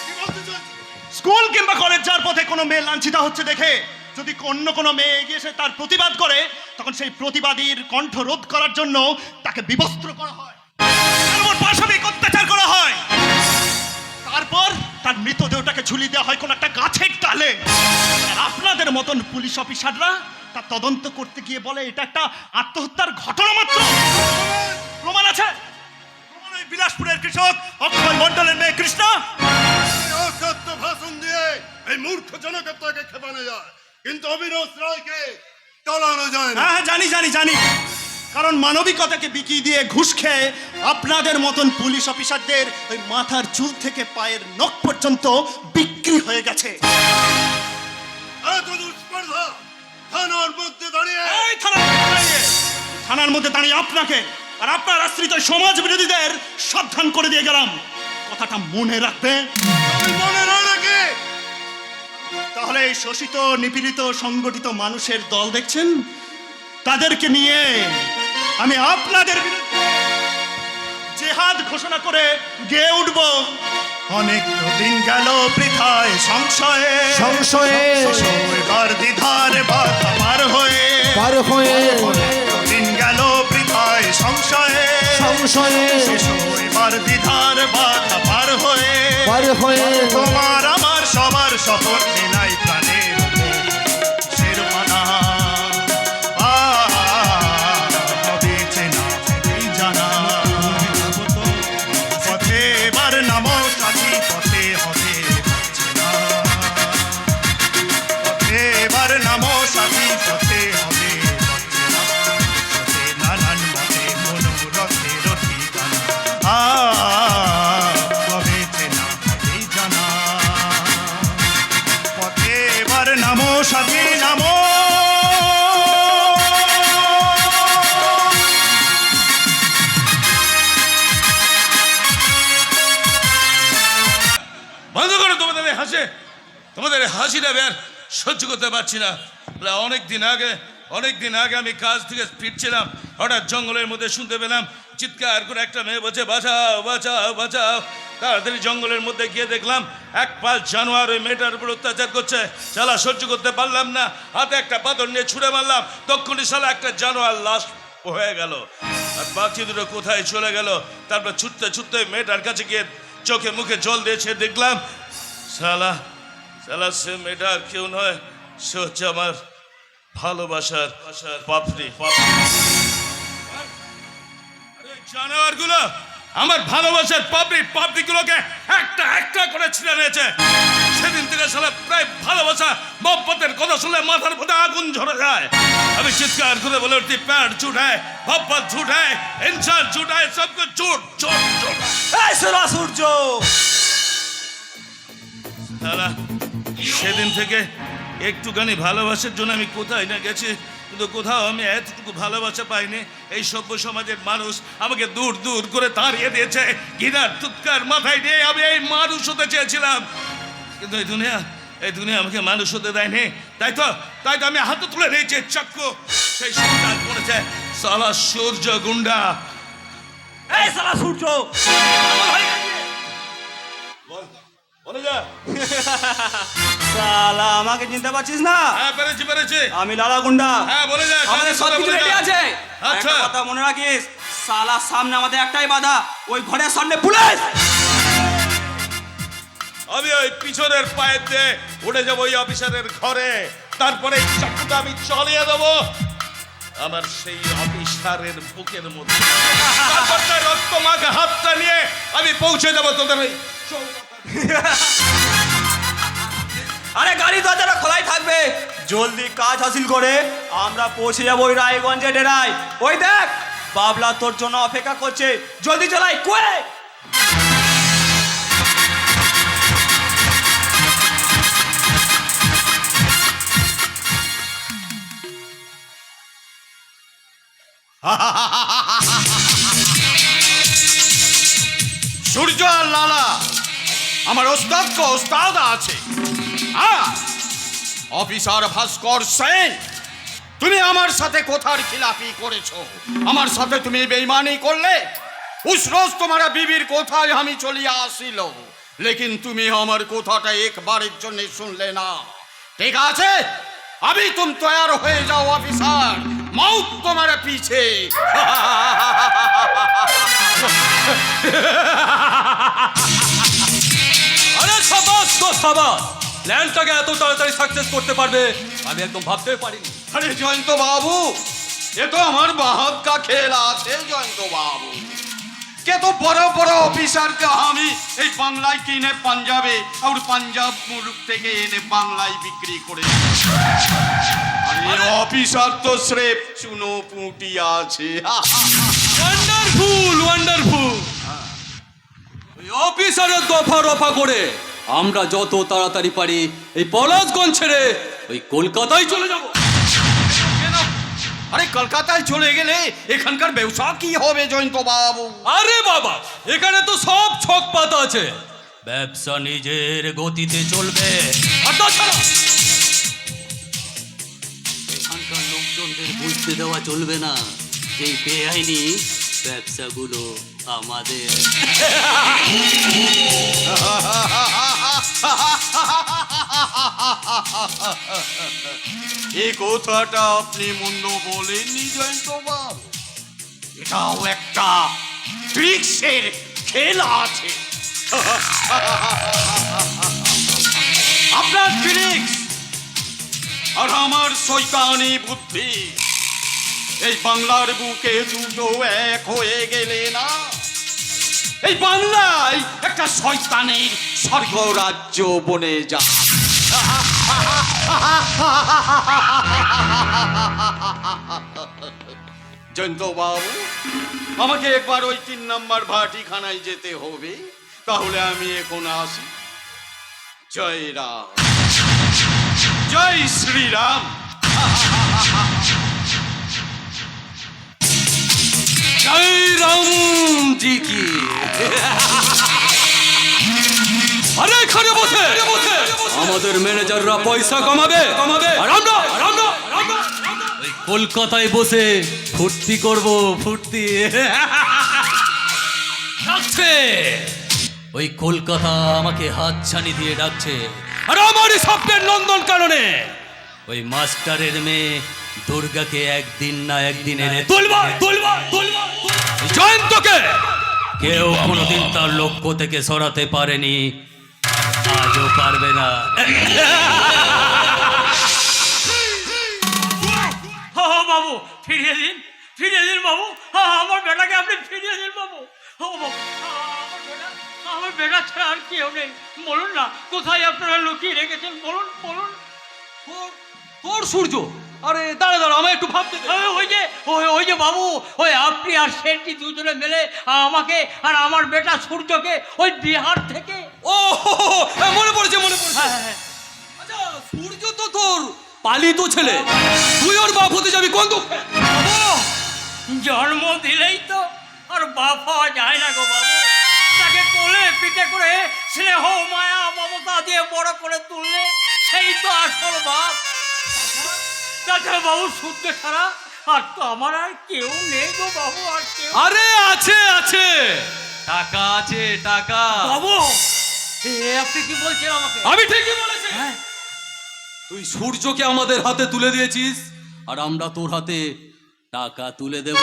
কি বলতে চাচ্ছি?
স্কুল কিংবা কলেজ যাওয়ার পথে কোনো মেয়ে লাঞ্ছিত হচ্ছে দেখে যদি অন্য কোনো মেয়ে এগিয়ে এসে তার প্রতিবাদ করে, তখন সেই প্রতিবাদীর কণ্ঠ রোধ করার জন্য তাকে বিবস্ত্র করা হয়, তার উপর পাশবিক অত্যাচার করা হয়, তারপর তার মৃতদেহটাকে ঝুলিয়ে দেওয়া হয় কোন একটা গাছের ডালে। আর আপনাদের মতন পুলিশ অফিসাররা তা তদন্ত করতে গিয়ে বলে এটা একটা আত্মহত্যার ঘটনা মাত্র। প্রমাণ আছে, প্রমাণ ওই বিলাসপুরের কৃষক অক্ষয় মণ্ডলের মেয়ে কৃষ্ণা।
এই অসত্য ভাষণ দিয়ে এই মূর্খ জনকে তাকে খেপানো যায়, কিন্তু অবিনাশ রায়কে টলানো যায় না।
হ্যাঁ জানি জানি জানি, কারণ মানবিকতাকে বিকিয়ে দিয়ে ঘুষ খেয়ে আপনাদের মতন পুলিশ অফিসারদের ওই মাথার চুল থেকে পায়ের নখ পর্যন্ত বিক্রি হয়ে গেছে।
এত দুষ্পর্ধা থানার মধ্যে দাঁড়িয়ে,
এই থানার মধ্যে দাঁড়িয়ে আপনাকে আর আপনার আশ্রিত সমাজ বিরোধীদের সাবধান করে দিয়ে গেলাম, কথাটা মনে রাখবে।
আমি মনে না রাখি।
তাহলে এই শোষিত, নিপীড়িত, সংগঠিত মানুষের দল দেখছেন, তাদেরকে নিয়ে আমি আপনাদের বিরুদ্ধে জেহাদ ঘোষণা করে গেয়ে উঠব। অনেক দিন গেল বৃথায় সংশয়ে
সংশয়ে
এবার দ্বিধার বাধা পার হয়ে অনেক দিন গেল বৃথায় সংশয়ে এবার দ্বিধার বাধা পার হয়ে তোমার আমার সবার শপথ নিলাই প্রাণের কিসের মানা হবে চেনা এই জানা পথে এবার নামো সাথী পথে হবে চেনা পথে এবার নামো সাথী পথে হবে চেনা পথে নানান মতে মনোরথের ঠিকানা হবে চেনা এই জানা পথে এবার নামো সাথী নামো
বন্ধ করো তোমাদের এই হাসি, তোমাদের এই হাসিটা বের সহ্য করতে পারছি না। বলে অনেক দিন আগে আমি কাজ থেকে ফিরছিলাম, হঠাৎ জঙ্গলের মধ্যে শুনতে পেলাম চিৎকার করে একটা মেয়ে বলছে বাঁচাও বাঁচাও বাঁচাও। তাড়াতাড়ি জঙ্গলের মধ্যে গিয়ে দেখলাম এক পাল জানোয়ার ওই মেয়েটার উপর অত্যাচার করছে। শালা সহ্য করতে পারলাম না, হাতে একটা পাথর নিয়ে ছুঁড়ে মারলাম, তখনই শালা একটা জানোয়ার লাশ হয়ে গেল। আর বাকি দুটো কোথায় চলে গেল? তারপর ছুটতে ছুটতে মেয়েটার কাছে গিয়ে চোখে মুখে জল দিয়েছে, দেখলাম শালা সে মেয়েটা আর কেউ নয়, সে হচ্ছে আমার ভালোবাসার পাপড়ি। জানোয়ারগুলো আমার ভালোবাসার পাপড়িগুলোকে একটা করে ছিঁড়ে নিয়েছে। সেদিন থেকে শালা প্রায় ভালোবাসা মোহব্বতের কথা শুনলে মাথার মধ্যে আগুন ঝরে যায়। আমি চিৎকার করে বলে উঠছি প্যান্ট ঝুট হ্যায়, মোহব্বত ঝুট হ্যায়, ইনসান ঝুট হ্যায়, সব কিছু ঝুট ঝুট ঝুট।
সূর্য
শালা সেদিন থেকে একটুখানি ভালোবাসার জন্য আমি কোথায় না গেছি, কিন্তু কোথাও আমি এতটুকু ভালোবাসা পাইনি। এই সভ্য সমাজের মানুষ আমাকে দূর দূর করে তাড়িয়ে দিয়েছে। ঘৃণার তুৎকার মাথায় দিয়ে আমি এই মানুষ হতে চেয়েছিলাম, কিন্তু এই দুনিয়া আমাকে মানুষ হতে দেয়নি। তাই তো আমি হাতে তুলে নিয়েছি চাক্কু, সেই সন্তান করেছে সালা সূর্য গুন্ডা।
এই সালা সূর্য
বলে যা।
সালা আমাকে চিনতে পারছিস না?
হ্যাঁ পেরেছি।
আমি লালা গুন্ডা।
হ্যাঁ বলে যা।
আমাদের সব কিছু রেডি আছে।
আচ্ছা।
একটা কথা মনে রাখিস, সালা সামনে আমাদের একটাই বাধা, ওই ঘরের সামনে পুলিশ।
আমি ওই পিছনের পায়ের দিয়ে উঠে যাবো ওই অফিসারের ঘরে, তারপরে এই চাকুটা আমি চালিয়ে দেবো আমার সেই অফিসারের বুকের মধ্যে। তারপর তার রক্তমাখা হাতটা নিয়ে আমি পৌঁছে যাবো তোদের ওই
আরে গাড়ি দরজাটা খোলাই থাকবে, জলদি কাজ হাসিল করে আমরা পৌঁছে যাবো ওই রায়গঞ্জে ডেরায়। ওই দেখ বাবলা তোর জন্য অপেক্ষা করছে, জলদি চালাই কয়ে।
সূর্য আর লালা আমার ওস্তাদ আছে। অফিসার ভাস্কর সেন, তুমি আমার সাথে কোথার খিলাফি করেছো, আমার সাথে তুমি বেঈমানি করলে। উস রোজ তোমার বিবির কোথায় আমি চলিয়া আসিল, লেকিন তুমি আমার কথাটা একবারের জন্য শুনলে না। ঠিক আছে, अभी तुम तैयार हो जाओ ऑफिसर, मौत तुम्हारे पीछे।
আরে সাবাস তো সাবাস, প্ল্যানটাকে এত তাড়াতাড়ি সাকসেস করতে পারবে আমি একদম ভাবতে পারিনি।
अरे जयंत बाबू, ये तो हमारे बाहर का खेला है जयंत बाबू। के तो बड़ो बड़ो ऑफिसर के हमी এই বাংলায় কিনে পাঞ্জাবে আর পাঞ্জাব মুলুক থেকে এনে বাংলায় বিক্রি করে। আরে অফিসার তো স্রেফ চুনো পুঁটি আছে।
ওয়ান্ডারফুল ওই অফিসারের দফা রফা করে আমরা যত তাড়াতাড়ি পারি এই পলাশগঞ্জ ছেড়ে ওই কলকাতায় চলে যাব।
আরে কলকাতায় চলে গেলে এখানকার ব্যবসা কি হবে জয়ন্ত বাবু?
আরে বাবা, এখানে তো সব ছক পাতা আছে, ব্যবসা নিজের গতিতে চলবে। আর তাছাড়া এখানকার লোকজনদের বুঝতে দেওয়া চলবে না যে বেআইনি ব্যবসাগুলো আমাদের।
এই কথাটা আপনি মন্দ বলেননি জয়ন্ত বাবু, এটাও একটা ট্রিক্সের খেলা আছে। আপনার ট্রিক্স আর আমার শয়তানি বুদ্ধি এই বাংলার বুকে দুটো এক হয়ে গেলে না, এই বাংলায় একটা শয়তানের স্বর্গরাজ্য বনে যা। জয়ন্ত বাবু, আমাকে একবার ওই 3 নম্বর ভাটিখানায় যেতে হবে, তাহলে আমি এখন আসি। জয় রাম, জয় শ্রীরাম।
জয় রাম জি কি। আরে এখানে বসে আমাদের ম্যানেজাররা পয়সা কমাবে আর আমরা ওই কলকাতায় বসে ফুর্তি করব, ফুর্তি ডাকছে ওই কলকাতা আমাকে হাতছানি দিয়ে ডাকছে, আর আমারই স্বপ্নের নন্দন কাননে ওই মাস্টারের মেয়ে দুর্গাকে একদিন না একদিন এনে তুলবা। এই জয়ন্তকে কেউ কোনোদিন তার লক্ষ্য থেকে সরাতে পারেনি, আজও পারবে না।
বাবু ফিরিয়ে দিন বাবু, আমার বেটাকে আপনি ফিরিয়ে দিন বাবু। আমার বেটা ছাড়া আর কেউ নেই, বলুন না কোথায় আপনারা লুকিয়ে রেখেছেন, বলুন।
তোর সূর্য, আরে দাঁড়া আমায় একটু ভাবতে দে।
ওই যে বাবু, ওই আপনি আর সেনটি দুজনে মিলে আমাকে আর আমার বেটা সূর্যকে ওই বিহার থেকে।
ও মনে পড়েছে। আচ্ছা, সূর্য তো তোর পালিত ছেলে, তুই ওর বাপ হতে যাবি কোন দুঃখে?
জন্ম দিলেই তো আর বাপ হওয়া যায় না গো বাবু, তাকে কোলে পিঠে করে স্নেহ মায়া মমতা দিয়ে বড় করে তুললে সেই তো আসল বাপ। তাছাড়া বাবু সূর্য ছাড়া আর তো আমার আর কেউ নেই গো বাবু, আর কেউ।
আরে আছে টাকা আছে, টাকা।
বাবু আপনি কি বলছেন আমাকে?
আমি ঠিকই বলেছি। তুই সূর্যকে আমাদের হাতে তুলে দিয়েছিস, আর আমরা তোর হাতে টাকা তুলে দেব।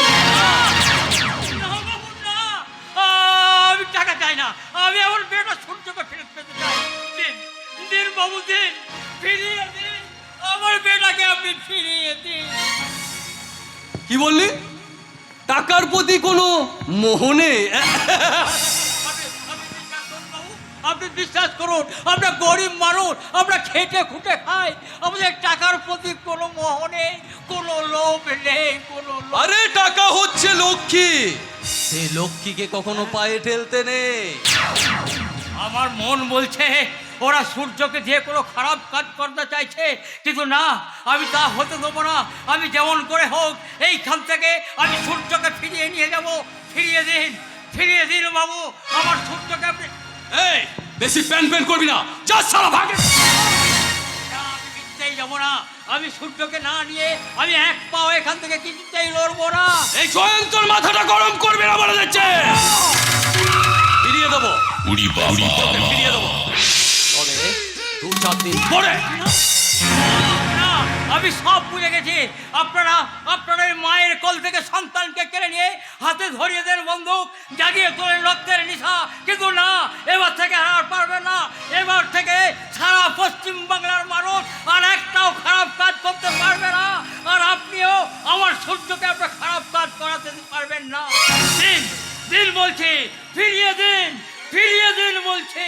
আমি টাকা চাই না, আমি আমার বেটা সূর্যকে ফেরত পেতে চাই। দিন বাবু, দিন, ফিরিয়ে দিন আমার বেটাকে, আপনি ফিরিয়ে দিন।
কি বললি? টাকার প্রতি কোনো মোহ নেই?
আপনি বিশ্বাস করুন, আমরা গরিব মানুষ, আমরা খেটে খুটে খাই, আমাদের টাকার প্রতি কোনো মোহ নেই, কোনো লোভ নেই, কোনো লোভ।
আরে টাকা হচ্ছে লক্ষ্মী, সেই লক্ষ্মীকে কখনো পায়ে ঠেলতে নেই।
আমার মন বলছে ওরা সূর্যকে যে কোনো খারাপ কাজ করতে চাইছে, কিন্তু না, আমি তা হতে দেবো না। আমি যেমন করে হোক এইখান থেকে আমি সূর্যকে ফিরিয়ে নিয়ে যাব। ফিরিয়ে দিন বাবু আমার সূর্যকে। আপনি
এই বেশি প্যান করবি না, যা সারা ভাগে।
আমি কিছুতেই যাবো না, আমি সূর্যকে না নিয়ে আমি এক পাও এখান থেকে কিছুতেই লড়বো না।
এই জয়ন্তর মাথাটা গরম করবে না বলে যাচ্ছে। ফিরিয়ে দেবো, ফিরিয়ে দেবো, তবে 2-4 দিন পরে।
না, আমি সব বুঝে গেছি। আপনারা এই মায়ের কোল থেকে সন্তানকে কেড়ে নিয়ে হাতে ধরিয়ে দেন বন্দুক, জাগিয়ে তোলেন রক্তের নিশা, কিন্তু না, এবার থেকে আর পারবে না। এবার থেকে সারা পশ্চিম বাংলার মানুষ আর একটাও খারাপ কাজ করতে পারবে না, আর আপনিও আমার সূর্যকে আপনার খারাপ কাজ করাতে পারবেন না। দিন বলছি, ফিরিয়ে দিন বলছি।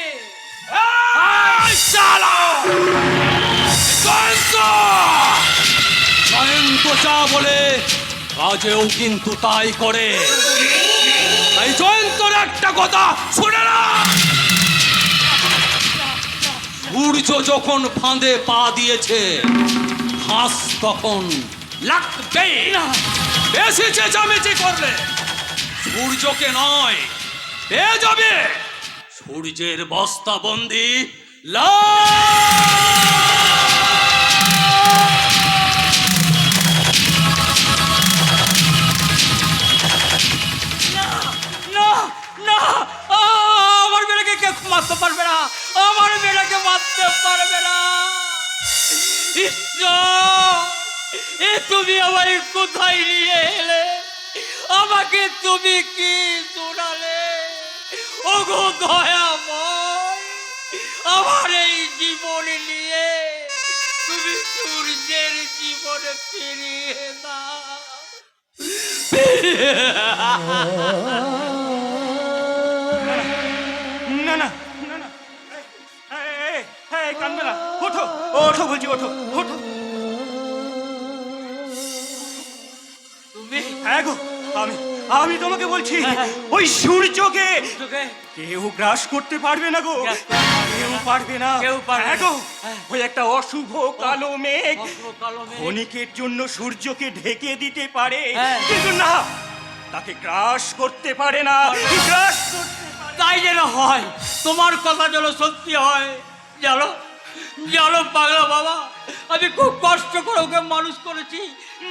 জয়ন্ত চা বলে কাজেও কিন্তু তাই করে। তাই জয়ন্তর একটা কথা শুনে না, সূর্য যখন ফাঁদে পা দিয়েছে, হাঁস তখন লাগবে। বেশি চেঁচামেচি করলে সূর্যকে নয়, পেয়ে যাবে সূর্যের বস্তাবন্দি
মারতে পারবে না, আমার মেয়েটাকে মারতে পারবে না। ঈশ্বর, এ তুমি আমায় কোথায় নিয়ে এলে? আমাকে তুমি কি শোনালে? ওগো দয়াময়, আমার এই জীবন নিয়ে তুমি সূর্যের জীবনে ফিরিয়ে দাও।
না না না না, কান্দবে না, ওঠো ওঠো বলছি, ওঠো ওঠো।
তুমি
হ্যাঁ গো, আমি তোমাকে বলছি, ওই সূর্যকে কেউ গ্রাস করতে পারবে না গো, কেউ পারবে না। হ্যাঁ গো, ওই একটা অশুভ কালো মেঘ ক্ষণিকের জন্য সূর্যকে ঢেকে দিতে পারে, কিন্তু না, তাকে গ্রাস করতে পারে না, গ্রাস করতে পারে না।
তাই যেন হয়, তোমার কথা যেন সত্যি হয়। জানো জানো পাগলা বাবা, আমি খুব কষ্ট করে ওকে মানুষ করেছি,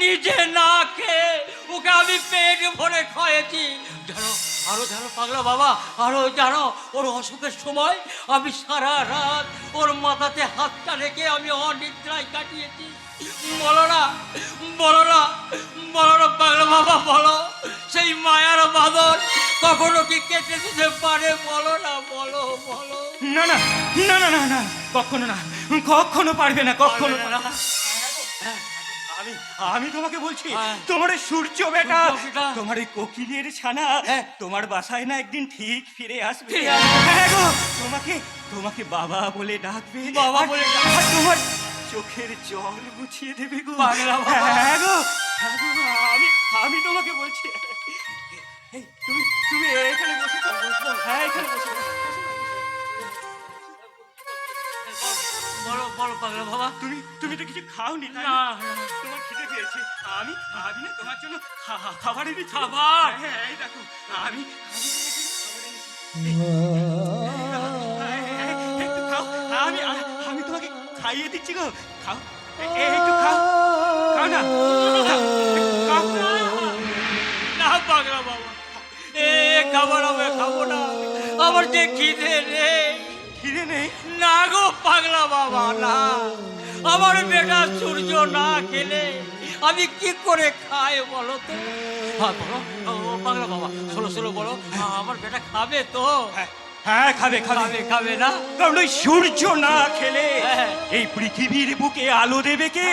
নিজে না খেয়ে ওকে আমি পেট ভরে খাইয়েছি। জানো, আরো জানো পাগলা বাবা, আরো জানো, ওর অসুখের সময় আমি সারা রাত ওর মাথাতে হাতটা রেখে আমি অনিদ্রায় কাটিয়েছি। বলো না বলো না বলো না পাগলা বাবা, বলো সেই মায়ার বাঁধন কখনো কি কেটে দিতে পারে? বলো না, বলো বলো।
না না না না না না, কখনো না, কখনো পারবে না, কখনো না। আমি আমি তোমাকে বলছি, তোমার এই সূর্য বেটা, তোমার এই কোকিলের ছানা তোমার বাসায় না একদিন ঠিক ফিরে আসবে। হ্যাঁ গো, তোমাকে তোমাকে বাবা বলে ডাকবে,
বাবা বলে
আর তোমার চোখের জল মুছিয়ে দেবে গো। হ্যাঁ গো, হ্যাঁ গো, আমি তোমাকে বলছি। এই, তুমি তুমি এখানে বসে থাকো। হ্যাঁ, এখানে বসে থাকো।
বলো বলো পাগলা বাবা।
তুমি তো কিছু খাওনি, তাই না? তোমার খিদে পেয়েছে। আমি আমি না তোমার জন্য খাবার এনেছি।
খাবার?
হ্যাঁ, এই দেখো, আমি একটু খাও, আমি তোমাকে খাইয়ে দিচ্ছি গো, খাও, একটু খাও, খাও না, খাও।
না পাগলা বাবা, এ খাবার আমি খাবো না, আমার যে খিদে নেই।
খিদে নেই?
না গো পাগলা বাবা, না, আমার বেটা সূর্য না খেলে আমি কি করে খাই বলো তো? হ্যাঁ বলো, ও পাগলা বাবা, শোনো শোনো, বলো আমার বেটা খাবে তো?
হ্যাঁ, খাবে খাবে
খাবে খাবে না?
কারণ ওই সূর্য না খেলে
হ্যাঁ।
এই পৃথিবীর বুকে আলো দেবে কে?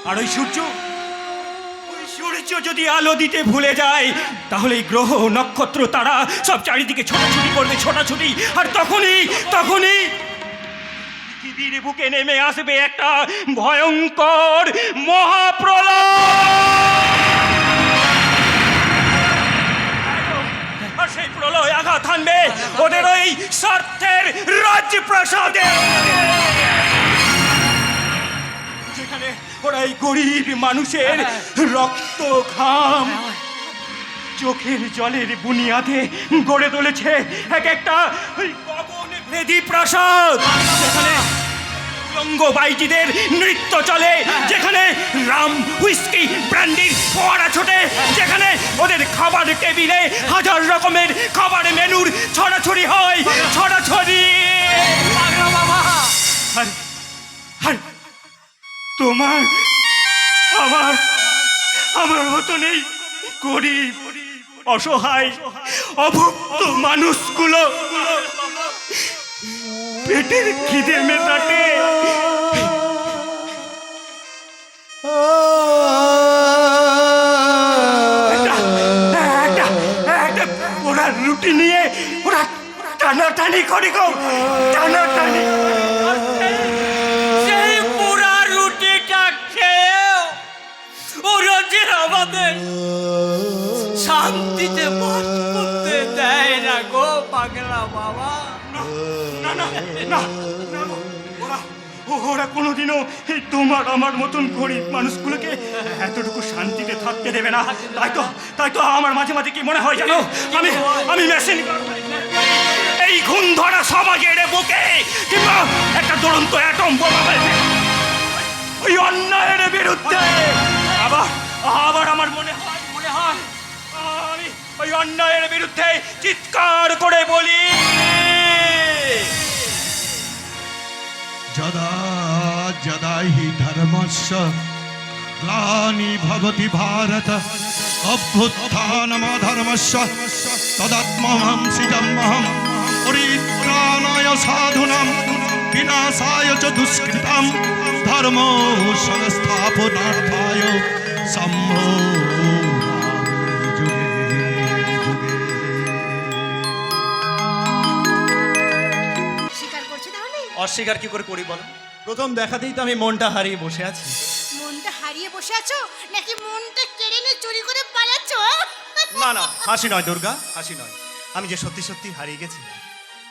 আর ওই সূর্য যদি আলো দিতে ভুলে যায়, তাহলে এই গ্রহ নক্ষত্র তারা সব চারিদিকে ছোটাছুটি করবে, ছোটাছুটি, আর তখনই পৃথিবীর বুকে নেমে আসবে একটা ভয়ঙ্কর মহাপ্রলয়। আর সেই প্রলয় আঘাত হানবে ওদের ওই স্বার্থের রাজপ্রাসাদে, যেখানে ওরা এই গরিব মানুষের রক্ত ঘাম চোখের জলের বুনিয়াদে গড়ে তুলেছে এক একটা ওই গগন ভেদী প্রাসাদ, যেখানে উলঙ্গ বাইজিদের নৃত্য চলে, যেখানে রাম, হুইস্কি, ব্র্যান্ডির ফোয়ারা ছোটে, যেখানে ওদের খাবার টেবিলে হাজার রকমের খাবার মেনুর ছড়াছড়ি হয়, ছড়াছড়ি। আর তোমার আমার মতো নেই গরিব, অসহায়, অভুক্ত মানুষগুলো পেটের খিদে মেটাতে একটা পোড়ার রুটি নিয়ে ওরা টানাটানি করে গো, টানাটানি।
সেই পুরা রুটিটা খেয়েও ওরা যে আমাদের শান্তিতে বাস করতে দেয় না গো পাগলা বাবা।
না না না, ওরা কোনোদিনও এই তোমার আমার মতন গরিব মানুষগুলোকে এতটুকু শান্তিতে থাকতে দেবে না। তাই তো আমার মাঝে মাঝে কি মনে হয় জানো, আমি মেশিন এই ঘুম ধরা সমাজের বুকে কিংবা একটা দুরন্ত অ্যাটম বোমা ফেলবে ওই অন্যায়ের বিরুদ্ধে। আবার আমার মনে হয় আমি ওই অন্যায়ের বিরুদ্ধে চিৎকার করে বলি,
যদা যদা হি ধর্মস্য গ্লানি ভবতি ভারত অভ্যুত্থানমধর্মস্য তদাত্মহং সৃজম্যহং পরিত্রাণায় সাধুনাং বিনাশায় চ দুষ্কৃতাং ধর্ম সংস্থাপনার্থায় সম্ভবামি যুগে যুগে।
স্বীকার করছে তাহলে?
অস্বীকার কি করে করি বলো? প্রথম দেখাতেই তো আমি মনটা হারিয়ে বসে আছি।
মনটা হারিয়ে বসে আছো নাকি মনটা কেড়ে নিয়ে চুরি করে পালাচ্ছো?
না না, হাসি নয় দুর্গা, হাসি নয়। আমি যে সত্যি সত্যি হারিয়ে গেছি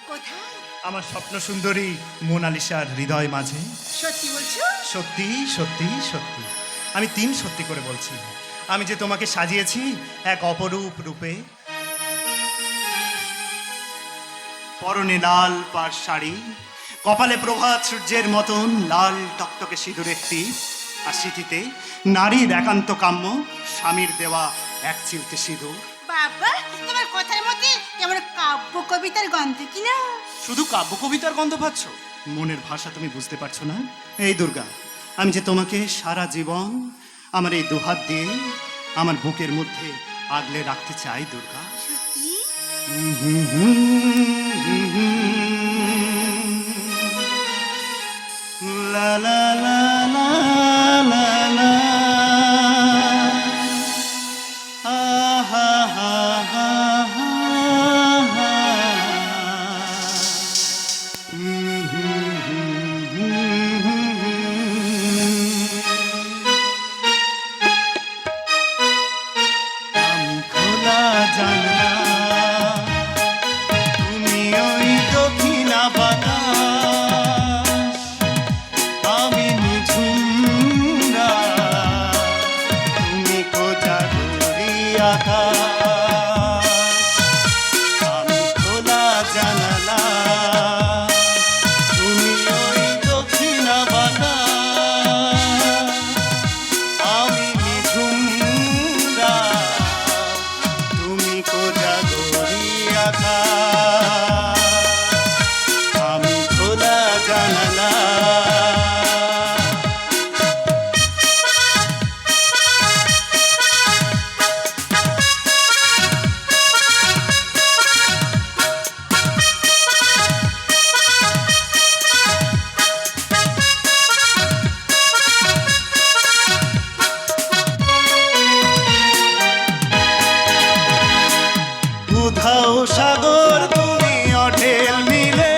কোথায়?
আমার স্বপ্ন সুন্দরী মোনালিসার হৃদয় মাঝে।
সত্যি বলছো?
সত্যি সত্যি সত্যি, আমি 3 সত্যি করে বলছি। আমি যে তোমাকে সাজিয়েছি এক অপরূপ রূপে, পরনে লাল পাড় শাড়ি, কপালে প্রভাত সূর্যের মতন লাল টকটকে সিঁদুরের টিপ, আর স্মৃতিতে নারীর একান্ত কাম্য স্বামীর দেওয়া এক চিলতে সিঁদুর।
বাবা, তোমার কথার মধ্যে কেমন কাব্য কবিতার গন্ধ কিনা?
শুধু কাব্য কবিতার গন্ধ পাচ্ছ, মনের ভাষা তুমি বুঝতে পারছো না? এই দুর্গা, আমি যে তোমাকে সারা জীবন আমার এই দুহাত দিয়ে আমার বুকের মধ্যে আগলে রাখতে চাই দুর্গা।
সত্যি?
লা লা লা লা লা লা। আহা হা হা হা হা। আমি খোলা জানলা, তুমি ওই দক্ষিণা বাতাস, আমি নিঝুমরা, তুমি কোজাগরি আকাশ। আমি খোলা জানালা, তুমি ওই দক্ষিণা বাতাস, আমি নিঝুমরা, তুমি কোজাগরি আকাশ। আমি খোলা জানালা। উধাও সাগর তুমি অঢেল মিলে,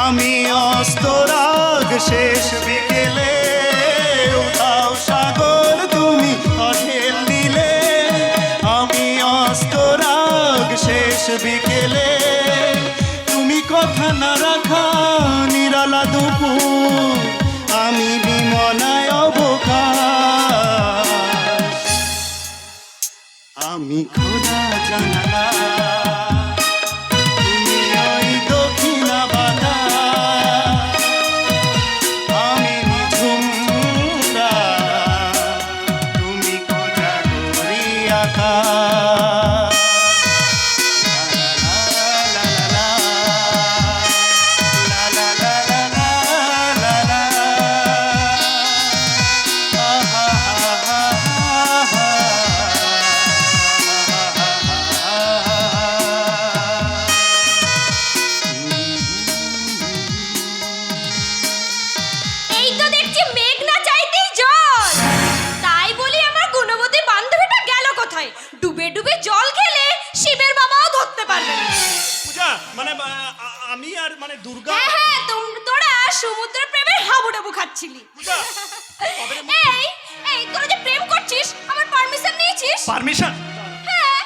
আমি অস্তরাগ শেষ বিকেলে। উধাও সাগর তুমি অঢেল মিলে, আমি অস্তরাগ শেষ বিকেলে। তুমি কথা না রাখা নিরালা দুপুর, আমি বিমনায় অবকাশ। আমি খোলা জানালা, তুমি ওই দক্ষিণা বাতাস, আমি নিঝুমরা, তুমি কোজাগরি আকাশ। লা লা লা লা লা লা লা লা লা লা। আহা হা হা হা।
এই তো দেখছি মেঘ না চাইতেই জল। তাই বলি আমার গুণবতী বান্ধবীটা গেল কোথায়? ডুবে ডুবে জল খেলে শিবের বাবাও ধরতে পারবে না।
পূজা, মানে আমি আর মানে দুর্গা।
হ্যাঁ হ্যাঁ, তোরা সমুদ্র প্রেমের হাবুডাবু খাচ্ছিলি।
পূজা,
এই এই তোরা যে প্রেম করছিস, আমার পারমিশন নিয়েছিস?
পারমিশন?
হ্যাঁ।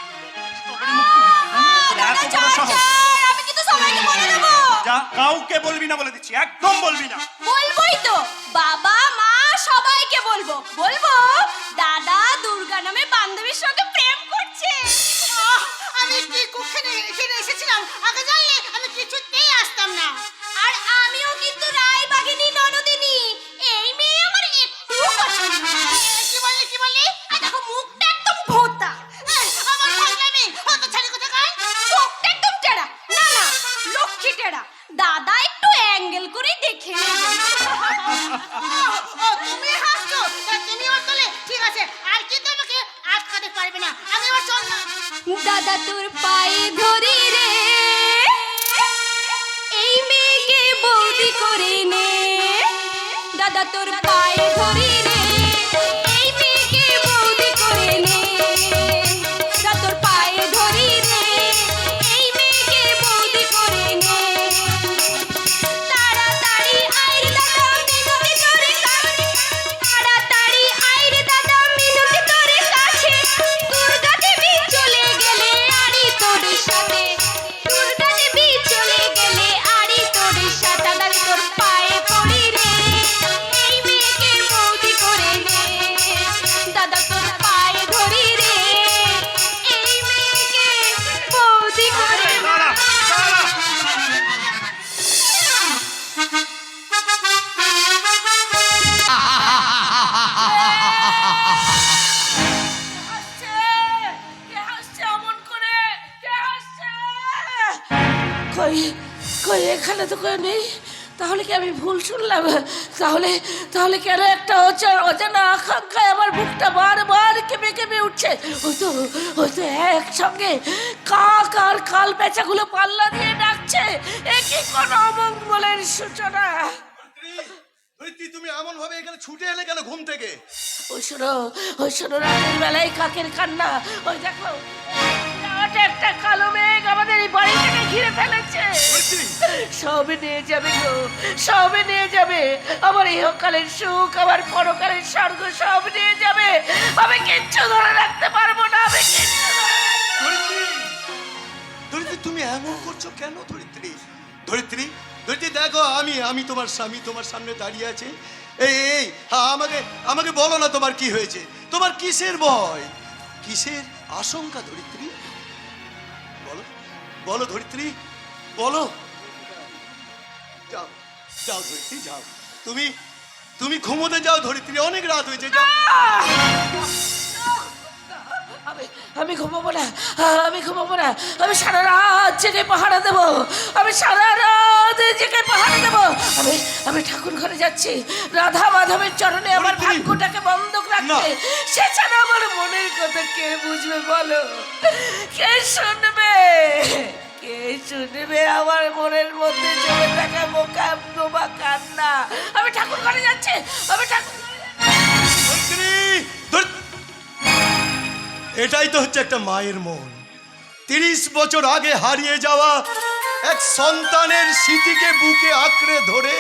দাদা,
এত বড়
ছাড়,
সাহস।
ছাড়, আমি কিন্তু সবাইকে বলে দেবো।
যা, কাউকে বলবি না বলে দিচ্ছি, একদম বলবি না।
বলবোই তো, বাবা মা সবাইকে বলবো। বলবো দাদা দুর্গা নামে বান্ধবীর সঙ্গে প্রেম করছে।
আমি কি কুক্ষণে এখানে এসেছিলাম? আগে জানলে আমি কিছুতেই আসতাম না।
আর আমিও কিন্তু রায়বাগিনী ননদিনী। এই মেয়ে আমার একটু পছন্দ না।
কি বললি কি বললি?
আর দেখো মুখটা একদম ভোঁতা,
আমার বললামই হতো ছাড়ি কোথাকার।
চোখটা একদম টেরা। না না, লক্ষ্মী টেরা। দাদা একটু অ্যাঙ্গেল করে দেখে নেবে। দাদা তোর পায়ে ধরি রে, এই মেয়েকে বৌদি করে নে। দাদা তোর পায়ে ধরি রে, এই মেয়েকে বৌদি করে নে। দাদা তোর পায়ে ধরি রে, এই মেয়েকে বৌদি করে নে। তাড়াতাড়ি আইরে দাদা মিনতি তোরে কাছে, তাড়াতাড়ি আইরে দাদা মিনতি তোরে কাছে। দুর্গা দেবী চলে গেলে আরি তোর সাথে, দুর্গা দেবী চলে গেলে আরি তোর সাথে। দাদা তোর পায়ে পড়ি রে, এই মেয়েকে বৌদি করে নে। দাদা তোর পায়ে ধরি রে, এই মেয়েকে বৌদি করে নে।
হাসছে? কে হাসছে অমন করে? কে হাসছে? কই কই এখানে তো কেউ নেই। তাহলে কি আমি ভুল শুনলাম? তাহলে তাহলে কেন একটা অজানা আকাঙ্ক্ষায় আমার বুকটা বারবার কেঁপে কেঁপে উঠছে? হয়তো একসঙ্গে কাক আর কাল পেঁচাগুলো পাল্লা দিয়ে ডাকছে। এ কি কোনো অমঙ্গলের সূচনা?
ধরিত্রী, তুমি এমন ভাবে এখানে ছুটে এলে কেন ঘুম থেকে?
ওই শোনো রাতের বেলায় কাকের কান্না। ওই দেখো ওটা একটা কালো মেঘ আমাদের এই বাড়ি থেকে ঘিরে ফেলেছে। সবে নিয়ে যাবে গো, সবে নিয়ে যাবে। আমার ইহকালের সুখ, আমার পরকালের স্বর্গ সব নিয়ে যাবে। আমি কিচ্ছু ধরে রাখতে পারবো না, আমি কিচ্ছু ধরে রাখতে-
ধরিত্রী, ধরিত্রী, তুমি এমন করছো কেন? ধরিত্রী, ধরিত্রী, ধরিত্রী, দেখো আমি তোমার স্বামী তোমার সামনে দাঁড়িয়ে আছে। এই আমাকে আমাকে বলো না তোমার কি হয়েছে? তোমার কিসের ভয়, কিসের আশঙ্কা? ধরিত্রী বলো, বলো ধরিত্রী, বলো। যাও যাও ধরিত্রী, যাও। তুমি ঘুমোতে যাও ধরিত্রী, অনেক রাত হয়েছে, যাও।
আমি ঘুমাবো না, আমি ঘুমাবো না। আমি সারা রাত জেগে পাহারা দেবো, আমি সারা রাত জেগে পাহারা দেবো। আমি ঠাকুর ঘরে যাচ্ছি, রাধা মাধবের চরণে আমার ভাগ্যটাকে বন্ধক রাখতে। সে ছাড়া আমার মনের কথা কে বুঝবে বলো? কে শুনবে? কে শুনবে আমার মনের মধ্যে জমে থাকা বোবা কান্না? আমি ঠাকুর ঘরে যাচ্ছি, আমি ঠাকুর ঘরে যাচ্ছি।
ধরিত্রী, এটাই তো হচ্ছে একটা মায়ের মন। 30 বছর আগে হারিয়ে যাওয়া এক সন্তানের স্মৃতিকে বুকে আঁকড়ে ধরে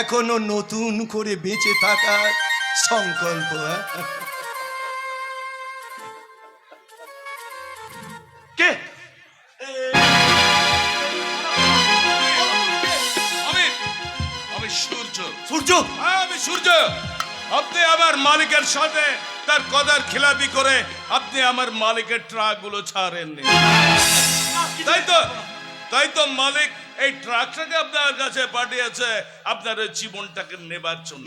এখনো নতুন করে বেঁচে থাকার সংকল্প। কে?
আমি সূর্য।
সূর্য?
হ্যাঁ, আমি সূর্য। আপনি আমার মালিকের সাথে তার কদার খিলাপি করে আপনি আমার মালিকের ট্রাকগুলো ছাড়েননি, তাই তো মালিক এই ট্রাকটাকে আপনার কাছে পাঠিয়েছে আপনার ওই জীবনটাকে নেবার জন্য।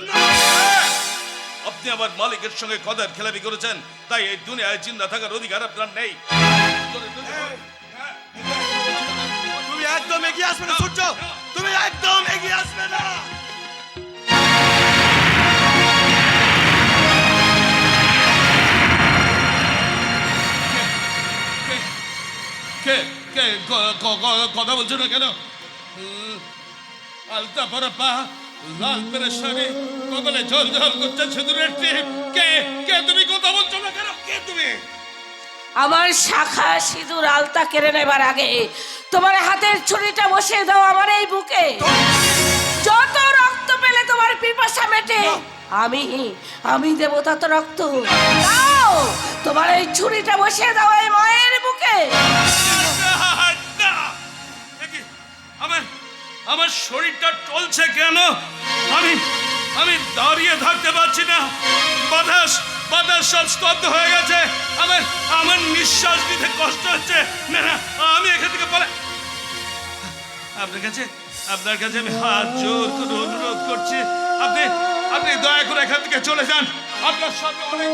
আপনি আমার মালিকের সঙ্গে কদার খেলাপি করেছেন, তাই এই দুনিয়ায় জিন্দা থাকার অধিকার আপনার নেই।
তুমি একদম এগিয়ে আসবে না সূর্য, তুমি একদম এগিয়ে আসবে না।
কথা বলছো না কেন? আলতা পরা পা, লাল পেরে শাড়ি, কপালে ঝল ঝল করছে সিঁদুরের টিপ। কে তুমি? কথা বলছো না কেন? কে তুমি?
আমার শাখা সিঁদুর আলতা কেড়ে নেবার আগে তোমার হাতের ছুরিটা বসিয়ে দাও আমার এই বুকে। যত রক্ত পেলে তোমার পিপাসা মেটে, আমি দেব তত রক্ত। দাও, তোমার এই ছুরিটা বসিয়ে দাও এই মায়ের বুকে।
আমার শরীরটা টলছে কেন? আমি দাঁড়িয়ে থাকতে পারছি না। বাতাস সব স্তব্ধ হয়ে গেছে। আমার নিঃশ্বাস নিতে কষ্ট হচ্ছে। না, আমি এখান থেকে পালা। আপনার কাছে আমি হাত জোর করে অনুরোধ করছি, আপনি দয়া করে এখান থেকে চলে যান। আপনার সাথে অনেক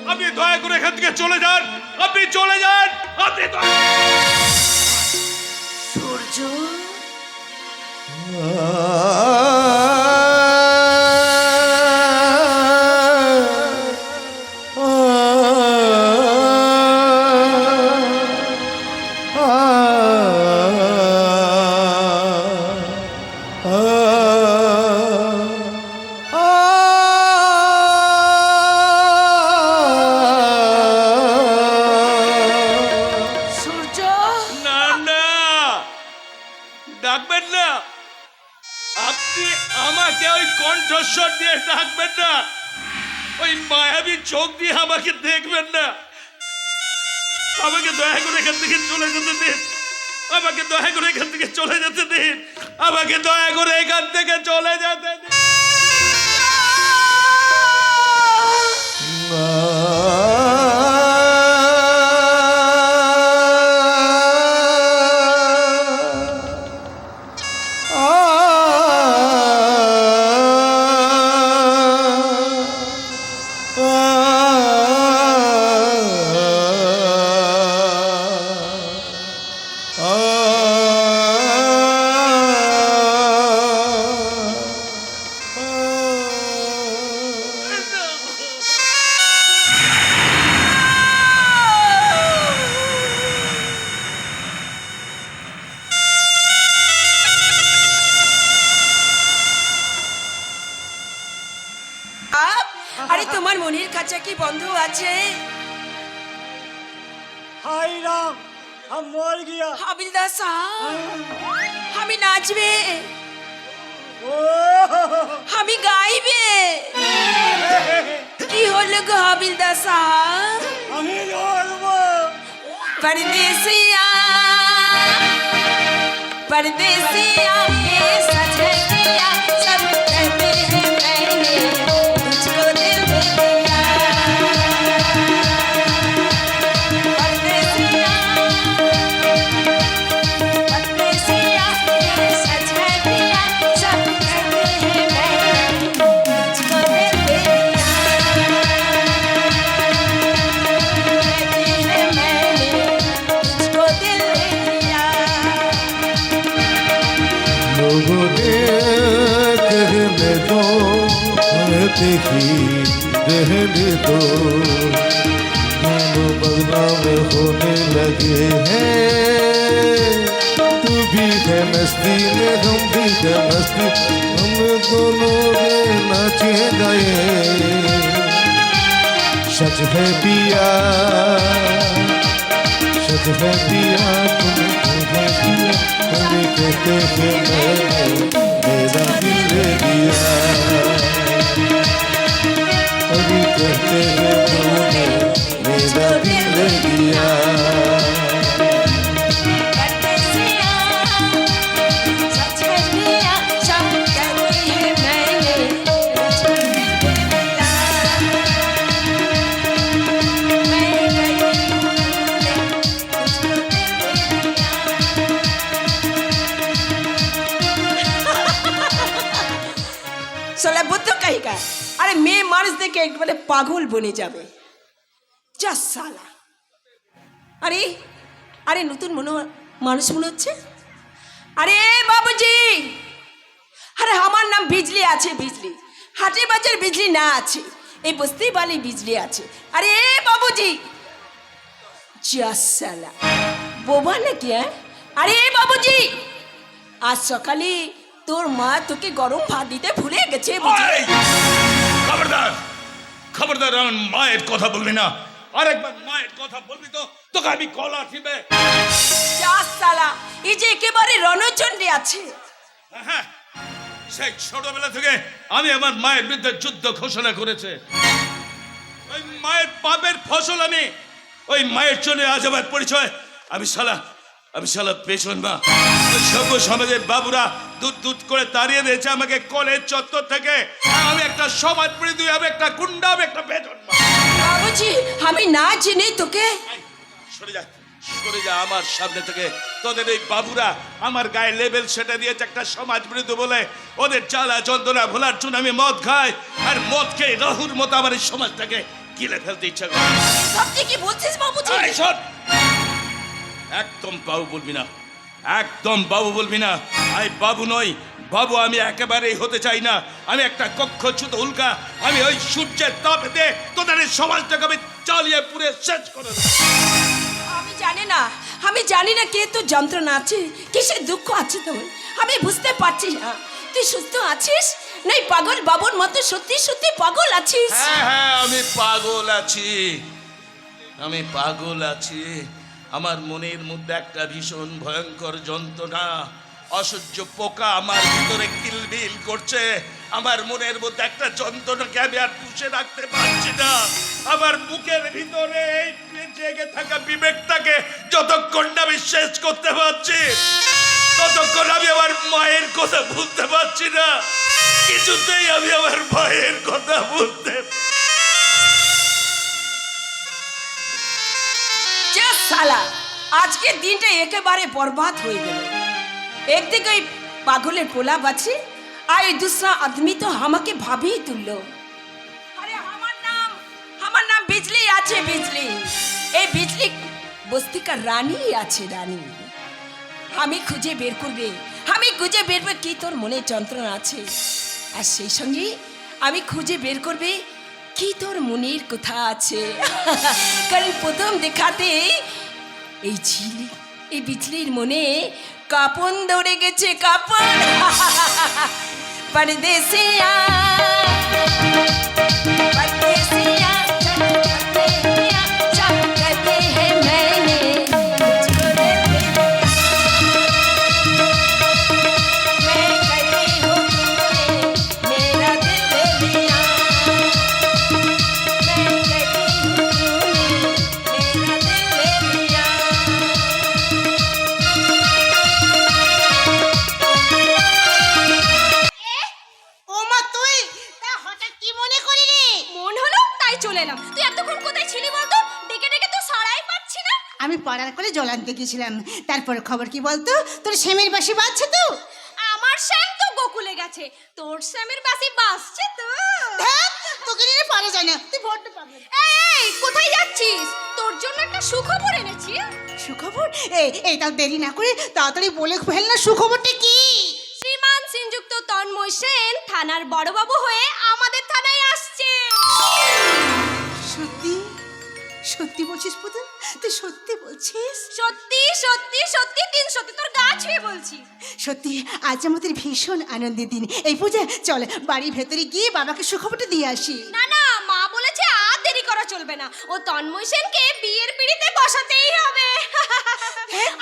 আপনি দয়া করে এখান থেকে চলে যান। আপনি চলে যান।
সূর্য, সূর্য,
না না, ডাকবেন না। আপনি আমাকে ওই কণ্ঠস্বর দিয়ে ডাকবেন না, ওই মায়াবী চোখ দিয়ে আমাকে দেখবেন না। আমাকে দয়া করে এখান থেকে চলে যেতে দিন, আমাকে দয়া করে এখান থেকে চলে যেতে দিন, আমাকে দয়া করে এখান থেকে চলে যেতে দিন।
আরে তোমার মনের কাছে কি বন্ধু আছে?
হাই রাম, हम मर गया।
হাবিলদার সাহেব, আমি নাচবে, আমি গাইবে। কি হলো গো হাবিলদার সাহেব?
আমি লড়বো।
परदेसिया परदेसिया ये सच है किया, सब कहते हैं मैंने तुझको दिल दे दिया। परदेसिया परदेसिया ये सच है किया, सब कहते हैं मैंने तुझको दिल दे दिया। कहते हैं मैंने तुझको दिल दे दिया।
लोगों ने कहने दो, देखी रहने दो, दोनों बदनाम होने लगे हैं। तू भी है मस्ती में, हम भी है मस्ती, हम दोनों में नाचे गए। सच है पिया, सच है पिया, तुम्हें किया, तुम्हें कहते हैं मैंने मेरा दिल ले दिया। अभी कहते हैं तुमने मेरा दिल ले दिया।
परदेसिया सच है किया, सब कहते हैं मैंने तुझको दिल दे दिया। मैं गई भूलने, तुझको दिल दे दिया।
সালা বুদ্ধ কাহিকা, আরে মেয়ে মানুষ দেখে একবারে পাগল বনে যাবে। যা সালা, আরে আরে নতুন মানুষ মনে হচ্ছে। আরে বাবুজি, আরে আমার নাম বিজলি আছে, বিজলি হাটে বাজার বিজলি না আছে, এই বস্তি বালি বিজলি আছে। আরে বাবুজি, যা সালা বোবা নাকি? আরে বাবুজি, আজ সকালে তোর মা তোকে গরম ভাত দিতে ভুলে গেছে বুঝলি?
এই! খবরদার, খবরদার, আমার মায়ের কথা বলবি না। আরেকবার মায়ের কথা বলবি তো তোকে আমি কলা টিপে।
যা সালা, এই যে একেবারে রণচণ্ডী আছে।
হ্যাঁ, সেই ছোটবেলা থেকে আমি আমার মায়ের বিরুদ্ধে যুদ্ধ ঘোষণা করেছে। ওই মায়ের পাপের ফসল আমি, ওই মায়ের জন্য আজ আমার পরিচয়। আমি শালা পেছন মা। ওই সভ্য সমাজের বাবুরা দুধ দুধ করে তাড়িয়ে দিয়েছে আমাকে কলেজ চত্বর থেকে। আমি একটা সমাজ বিরোধী, আমি একটা গুন্ডা, আমি একটা বেতন মা।
বাবুজি, আমি না চিনি তোকে।
সরে যা, সরে যা আমার সামনে থেকে। তোদের এই বাবুরা আমার গায়ে লেবেল সেটা দিয়েছে একটা সমাজ বিরোধী বলে। ওদের জ্বালা যন্ত্রণা ভোলার জন্য আমি মদ খাই, আর মদ খেয়ে রাহুর মতো আমার এই সমাজটাকে গিলে ফেলতে ইচ্ছা করে।
সব কি বলছিস বাবুজি?
এই শোন, একদম বাবু বলবি না, একদম বাবু বলবি না। আমি বাবু নই, বাবু আমি একেবারেই হতে চাই না। আমি একটা কক্ষচ্যুত উল্কা। আমি ওই সূর্যের তাপেতে তোদের এই সমাজটাকে আমি চালিয়ে পুড়ে শেষ করে দেব।
আমি জানি না কে তোর যন্ত্রণা আছে, কিসের দুঃখ আছে তোর। আমি বুঝতে পারছি না তুই সুস্থ আছিস নাই পাগল বাবুর মতো সত্যি সত্যি পাগল আছিস।
হ্যাঁ আমি পাগল আছি, আমি পাগল আছি। আমার মনের মধ্যে একটা ভীষণ ভয়ঙ্কর যন্ত্রণা, অসহ্য পোকা আমার ভিতরে কিলবিল করছে। আমার মনের মধ্যে একটা যন্ত্রণাকে আমি আর পুষে রাখতে পারছি না। আমার বুকের ভিতরে এই জেগে থাকা বিবেকটাকে যতক্ষণ না আমি শেষ করতে পারছি, ততক্ষণ আমি আমার মায়ের কথা ভুলতে পারছি না। কিছুতেই আমি আমার মায়ের কথা বলতে
যা শালা, আজকের দিনটা একেবারে বরবাদ হয়ে গেল। একদিকে ওই পাগলের পোলা বাছে আর এই দুসরা আদমি তো আমাকে ভাবিয়ে তুললো। আরে আমার নাম বিজলি আছে, বিজলি। এই বিজলি বস্তিকার রানী আছে, রানী। আমি খুঁজে বের করবে, কি তোর মনে যন্ত্রণা আছে, আর সেই সঙ্গে আমি খুঁজে বের করবে কি তোর মনের কথা আছে। কারণ প্রথম দেখাতে এই বিজলির মনে কাপন দৌড়ে গেছে, কাপন। परदेसिया परदेसिया परदेसिया सब कहते हैं मैंने मुझको दे दिया, मैं कहती हूँ तूने मेरा दिल दे दिया, मैं कहती हूँ तूने मेरा दिल दे दिया।
ওমা তুই তা হঠাৎ কি মনে করলি?
মন হলো তাই চলে এলাম। তুই এতক্ষণ কোথায় ছিলি বলতো? ডেকে ডেকে তো সারাই পাচ্ছি না।
আমি পাড়ার কোলে জল আনতে গেছিলাম, তারপর খবর কি বলতো? তোর সেমের বাসি বাজছে তো।
আমার শ্যাম তো গোকুলে গেছে, তোর শ্যামের বাসি বাসছে তো।
ধ্যাৎ, তোকে নিয়ে পারা যায় না, তুই বড্ড পাগল।
এই কোথায় যাচ্ছিস? তোর জন্য একটা সুখবর এনেছি।
সুখবর? এই তাও দেরি না করে তাড়াতাড়ি বলে ফেল না, সুখবরটা কি?
শ্রীমান শ্রীযুক্ত তন্ময় সেন থানার বড়বাবু হয়ে আমাদের থানায় আসছে।
সত্যি সত্যি বলছিস পুতু? তুই সত্যি বলছিস?
সত্যি সত্যি সত্যি, তিন সত্যি তোর গা ছুঁয়ে বলছি।
সত্যি আজ আমাদের ভীষণ আনন্দের দিন। এই পূজা চল বাড়ির ভেতরে গিয়ে বাবাকে সুখবরটা দিয়ে আসি।
না না, মা বলেছে আর দেরি করা চলবে না, ও তন্ময় সেনকে বিয়ের পিড়িতে বসাতেই হবে।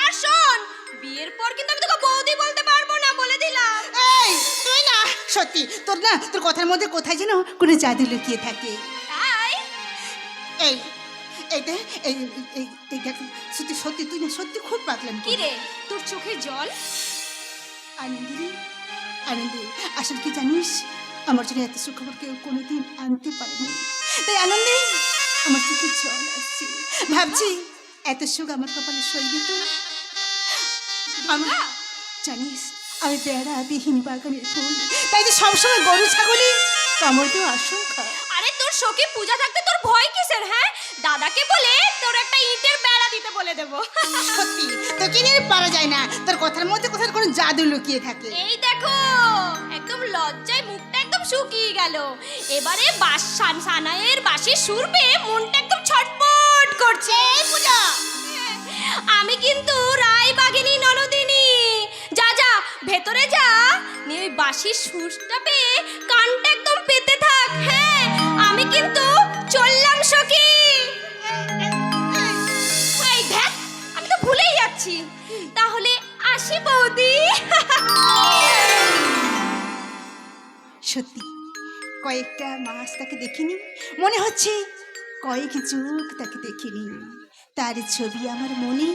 আর শোন, বিয়ের পর কিন্তু আমি তোকে বৌদি বলতে পারবো না, বলে দিলাম।
এই তুই না, সত্যি তোর কথার মধ্যে কোথায় যেন কোনো জাদু লুকিয়ে থাকে।
তাই
এই এই দেখ, এই এই এই দেখ, সত্যি সত্যি তুই না সত্যি খুব পাগলাম।
কি রে, তোর চোখে জল?
আনন্দি, আনন্দি, আসলে কি জানিস, আমার জন্য এত সুখবর কেউ কোনোদিন আনতে পারেনি। তাই আনন্দে আমার চোখে জল আসছে, ভাবছি এত সুখ আমার কপালে সইবে তো। আমার জানিস আমি বেড়া বিহীন বাগানের ফুল, তাই তো সবসময় গরু ছাগলি কামড়তেও আশঙ্কা।
আরে তোর শোকে পূজা থাকতে তোর ভয় কিসের? হ্যাঁ, দাদাকে বলে তোর একটা ইটের বেড়া দিতে বলে দেবো।
সত্যি তোকে নিয়ে পারা যায় না, তোর কথার মধ্যে কোথায় কোনো জাদু লুকিয়ে থাকে।
এই দেখো, একদম লজ্জায় মুখটা একদম শুকিয়ে গেল। এবারে সানায়ের বাঁশির সুর পেয়ে মনটা একদম ছটফট করছে। পূজা, আমি কিন্তু রায়বাগিনী ননদিনী। যা যা ভেতরে যা, নিয়ে ওই বাঁশির সুরটা পেয়ে কানটা একদম পেতে থাক। হ্যাঁ, আমি কিন্তু চললাম সখী। এই দেখ, আমি তো ভুলেই যাচ্ছি। তাহলে আসি বৌদি।
সত্যি কয়েকটা মাস তাকে দেখিনি, মনে হচ্ছে কয়েক যুগ তাকে দেখিনি। তার ছবি আমার মনে,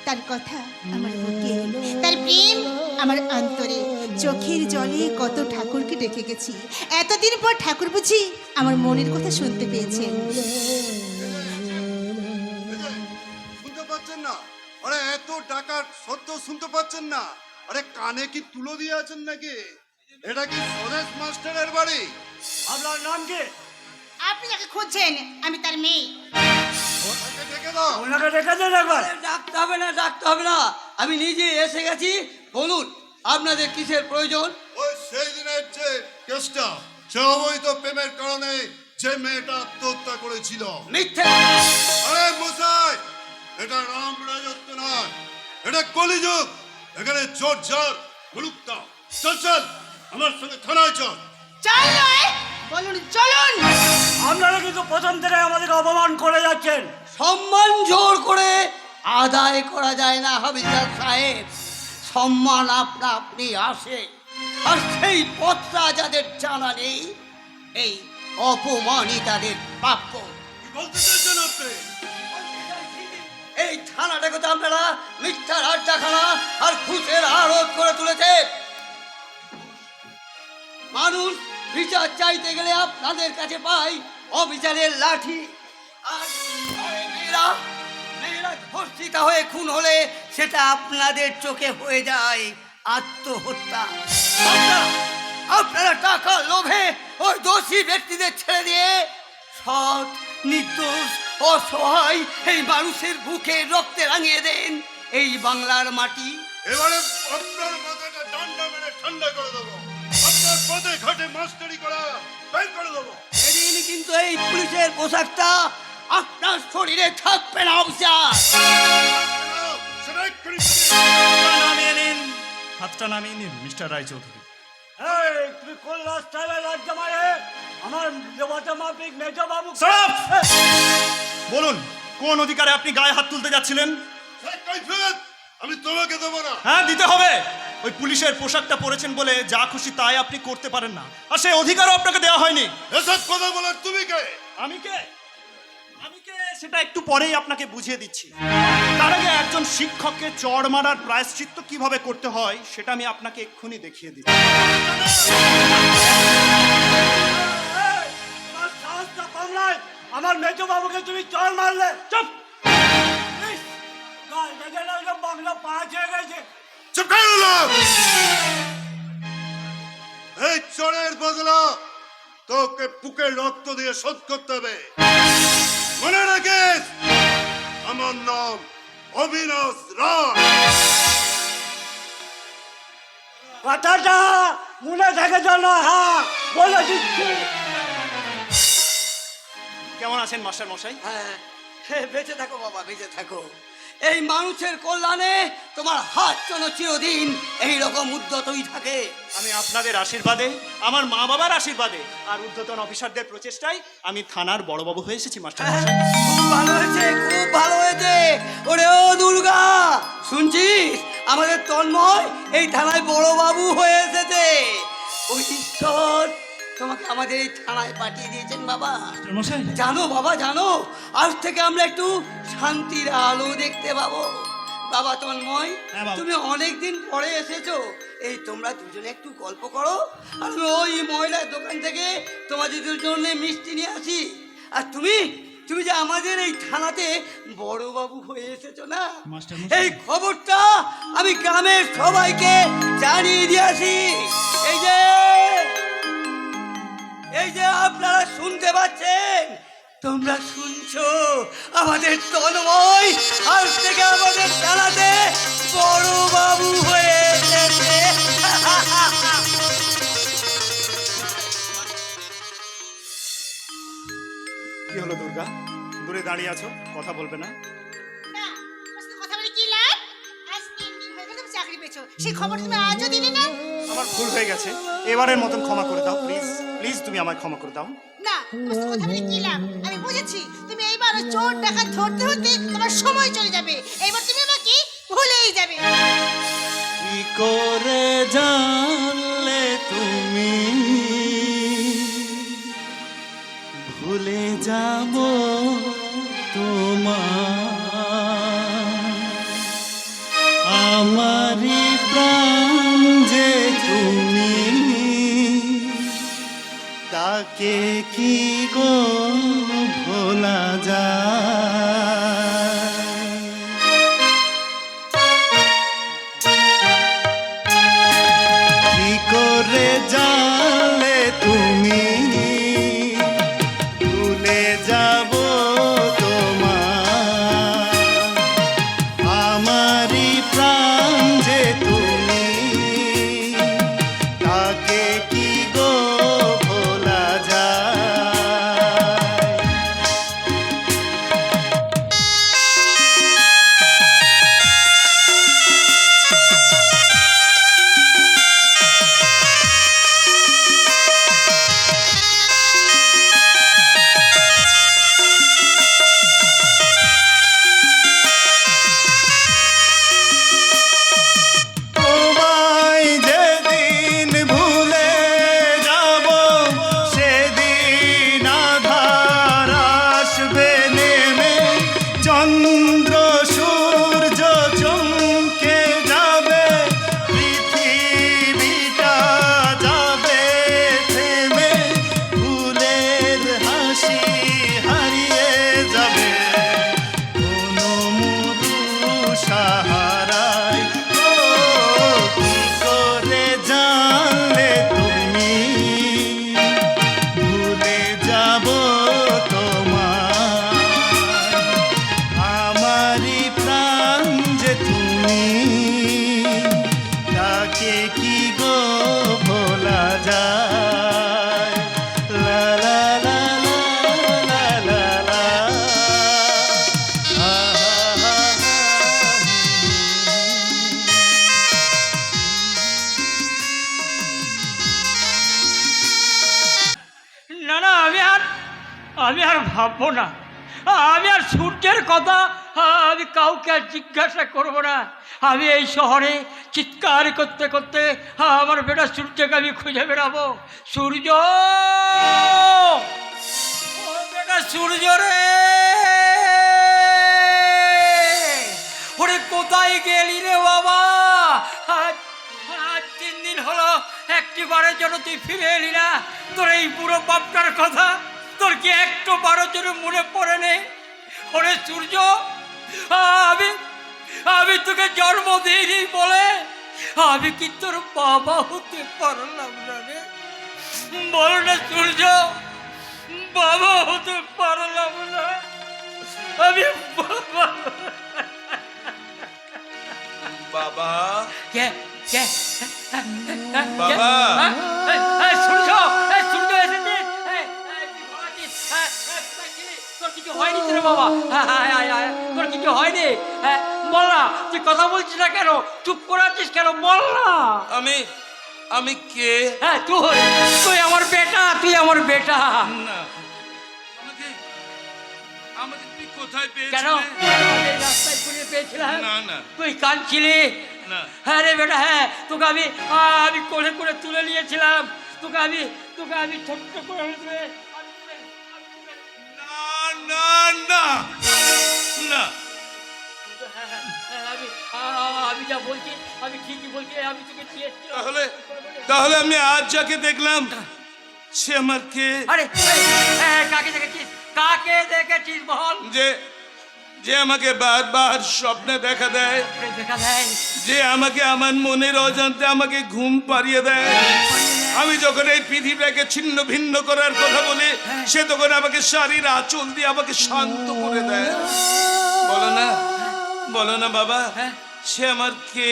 তার কথা আমার বুকে, তার প্রেম আমার অন্তরে। চোখের জলে কত ঠাকুরকে ডেকে গেছি, এতদিন পর ঠাকুর বুঝি আমার মনের কথা শুনতে পেয়েছেন।
শুনতে পাচ্ছেন না? আরে এত টাকার সত্ত্বেও শুনতে পাচ্ছেন না? আরে কানে কি তুলো দিয়ে আছেন নাকি? এটা কি স্বদেশ মাস্টারের বাড়ি?
আপনার নাম কি?
আপনি যাকে খুঁজছেন আমি তার মেয়ে।
ওনাকে ডেকে দাও।
ওনাকে ডেকে দেন একবার।
ডাকতে হবে না, ডাকতে হবে না, আমি নিজে এসে গেছি। বলুন আপনাদের কিসের প্রয়োজন?
ওই সেই দিনের যে কেসটা, সে অবৈধ প্রেমের কারণে যে মেয়েটা আত্মহত্যা করেছিল।
মিথ্যে!
আরে মশাই, এটা রাম রাজত্ব নয়, এটা কলিযুগ। এখানে জোর জার মুলুক দাও। চল চল আমার সঙ্গে থানায় চল।
চল নয়, বলুন চলুন।
আপনারা কিন্তু প্রথম থেকে আমাদের অপমান করে যাচ্ছেন।
সম্মান জোর করে আদায় করা যায় না হাবিলদার সাহেব। সম্মান আপনা আপনি আসে, আর সেই পথটা যাদের জানা নেই, এই অপমানই তাদের প্রাপ্য।
কি বলতে চাইছেন আপনি?
এই থানাটাকে তো আপনারা মিথ্যার আড্ডাখানা আর ঘুষের আড়ত করে তুলেছে। মানুষ বিচার চাইতে গেলে আপনাদের কাছে পাই অবিচারের লাঠি। আর মেয়েরা মেয়েরা ধর্ষিতা হয়ে খুন হলে সেটা আপনাদের চোখে হয়ে যায় আত্মহত্যা। আপনারা টাকা লোভে ওই দোষী ব্যক্তিদের ছেড়ে দিয়ে সৎ নির্দোষ অসহায় এই মানুষের বুকে রক্তে রাঙিয়ে দেন এই বাংলার মাটি।
এবারে আপনার মাথাটা ডান্ডা মেরে ঠান্ডা করে দেবো। আপনার পথে ঘাটে মাস্টারি করা বের করে দেবো।
সেদিন কিন্তু এই পুলিশের পোশাকটা আপনার শরীরে থাকবে না অফিসার।
সেটা এক্ষুনি
নামিয়ে নিন, হাতটা নামিয়ে নিন মিস্টার রায়চৌধুরী।
তুমি কল্যাণ সাহেবের রাজ্য মারে আমার দেবতা মাফিক মেজো বাবু।
বলুন কোন অধিকারে আপনি গায়ে হাত তুলতে যাচ্ছিলেন?
সেই কৈফিয়ত আমি তোমাকে দেবো না।
হ্যাঁ দিতে হবে। ওই পুলিশের পোশাকটা পরেছেন বলে যা খুশি তাই আপনি করতে পারেন না, আর সেই অধিকারও আপনাকে দেওয়া হয়নি।
এসব কথা বলার তুমি কে?
আমি কে সেটা একটু পরেই আপনাকে বুঝিয়ে দিচ্ছি। তার আগে একজন শিক্ষককে চড় মারার প্রায়শ্চিত্ত কিভাবে করতে হয় সেটা আমি আপনাকে এক্ষুনি দেখিয়ে দিচ্ছি।
আমার মেজো বাবুকে তুমি চল মারলে।
চুপ!
বাংলা পাঁচ হয়ে গেছে।
চুপ করে লোক। এই চোরের বদলা তোকে বুকের রক্ত দিয়ে শোধ করতে হবে। মনে রাখিস আমার নাম অবিনাশ রায়।
কথাটা মনে থাকে যেন, হ্যাঁ বলে দিচ্ছি।
কেমন আছেন মাস্টার মশাই?
হ্যাঁ, বেঁচে থাকো বাবা, বেঁচে থাকো। এই মানুষের কল্যাণে তোমার হাত যেন চিরদিন এইরকম উদ্যতই থাকে।
আমি আপনাদের আশীর্বাদে, আমার মা বাবার আশীর্বাদে আর ঊর্ধ্বতন অফিসারদের প্রচেষ্টায় আমি থানার বড়বাবু হয়ে এসেছি মাস্টার মশাই।
খুব ভালো হয়েছে, খুব ভালো হয়েছে। ওরে ও দুর্গা, শুনছিস আমাদের তন্ময় এই থানায় বড় বাবু হয়ে এসেছে। ওই ঈশ্বর তোমাকে আমাদের এই থানায় পাঠিয়ে দিয়েছেন বাবা।
মশাই
জানো বাবা, জানো আজ থেকে আমরা একটু শান্তির আলো দেখতে পাবো। বাবা তন্ময়,
হ্যাঁ বাবা।
তুমি অনেকদিন পরে এসেছো, এই তোমরা দুজনে একটু গল্প করো, আর আমি ওই ময়লার দোকান থেকে তোমাদের জন্য মিষ্টি নিয়ে আসি। আর তুমি তুমি যে আমাদের এই থানাতে বড়বাবু হয়ে এসেছো না, এই খবরটা আমি গ্রামের সবাইকে জানিয়ে দিয়ে আসি। এই যে আপনারা শুনতে পাচ্ছেন, তোমরা শুনছো, আমাদের তন্ময় আজ থেকে আমাদের থানাতে বড়বাবু হয়ে এসেছে।
কি হলো দুর্গা, দূরে দাঁড়িয়ে আছো, কথা বলবে না?
না, তোমার সাথে কথা বলে কি লাভ? আজ 3 দিন হয়ে গেল তুমি চাকরি পেয়েছো, সেই খবর তুমি আজও দিলে না।
আমার ভুল হয়ে গেছে, এবারের মতন ক্ষমা করে দাও প্লিজ। প্লিজ তুমি আমায় ক্ষমা করে দাও।
না, তোমার সাথে কথা বলে কি লাভ? আমি বুঝেছি তুমি এইবার ওই চোর ডাকাত ধরতে ধরতে তোমার সময় চলে যাবে। এইবার তুমি আমাকে ভুলেই যাবে।
কি করে জানলে তুমি ভুলে যাব তোমার, আমারি প্রাণ যে তুমি, তাকে কি গো ভোলা যায়। কি করে জানলে তুমি ভুলে যাব তোমার, আমারি প্রাণ যে তুমি, তাকে কি গো ভোলা যায়।
আমি আর ভাববো না, আমি আর সূর্যের কথা আমি কাউকে আর জিজ্ঞাসা করব না। আমি এই শহরে চিৎকার করতে করতে আমার বেটা সূর্যকে আমি খুঁজে বেড়াবো। সূর্য, ও বেটা সূর্য রে, ওরে কোথায় গেলি রে বাবা? আজ 3 দিন হলো একটি বারের জন্য তুই ফিরে এলি না। তোর এই পুরো বাপটার কথা তোর কি একটু বারের জন্য মনে পড়ে নে? ওরে সূর্য, আমি তোকে জন্ম দিইনি বলে আমি কি তোর বাবা হতে পারলাম না রে? বল না সূর্য, বাবা হতে পারলাম না আমি?
বাবা
কে কে
বাবা।
সূর্য, সূর্য এসেছে। তোর কিছু হয়নি রে বাবা? তোর কিছু হয়নি? বল না, তুই কথা বলছিস না কেন? চুপ করে আছিস কেন? বল না।
আমি কে?
হ্যাঁ তুই আমার বেটা, তুই আমার বেটা।
না, আমাকে তুই কোথায়
কেন
পেয়েছিস?
রাস্তায় ঘুরে পেয়েছিলাম?
না না
তুই কাঁদছিলি?
না।
হ্যাঁ রে বেটা, হ্যাঁ তোকে আমি কোলে করে তুলে নিয়েছিলাম। তোকে আমি ছোট্ট করে
না না না।
আমি যা বলছি আমি ঠিকই বলছি। আমি তোকে
তাহলে আমি আজ যাকে দেখলাম সে আমার কে?
আরে কাকে দেখেছিস? কাকে দেখেছিস বল?
যে আমাকে বারবার স্বপ্নে দেখা দেয়, যে আমাকে আমার মনের অজান্তে আমাকে ঘুম পাড়িয়ে দেয়। আমি যখন এই পৃথিবীটাকে ছিন্ন ভিন্ন করার কথা বলি, সে তখন আমাকে শাড়ির আঁচল দিয়ে আমাকে শান্ত করে দেয়। বলো না বাবা, সে আমার কে?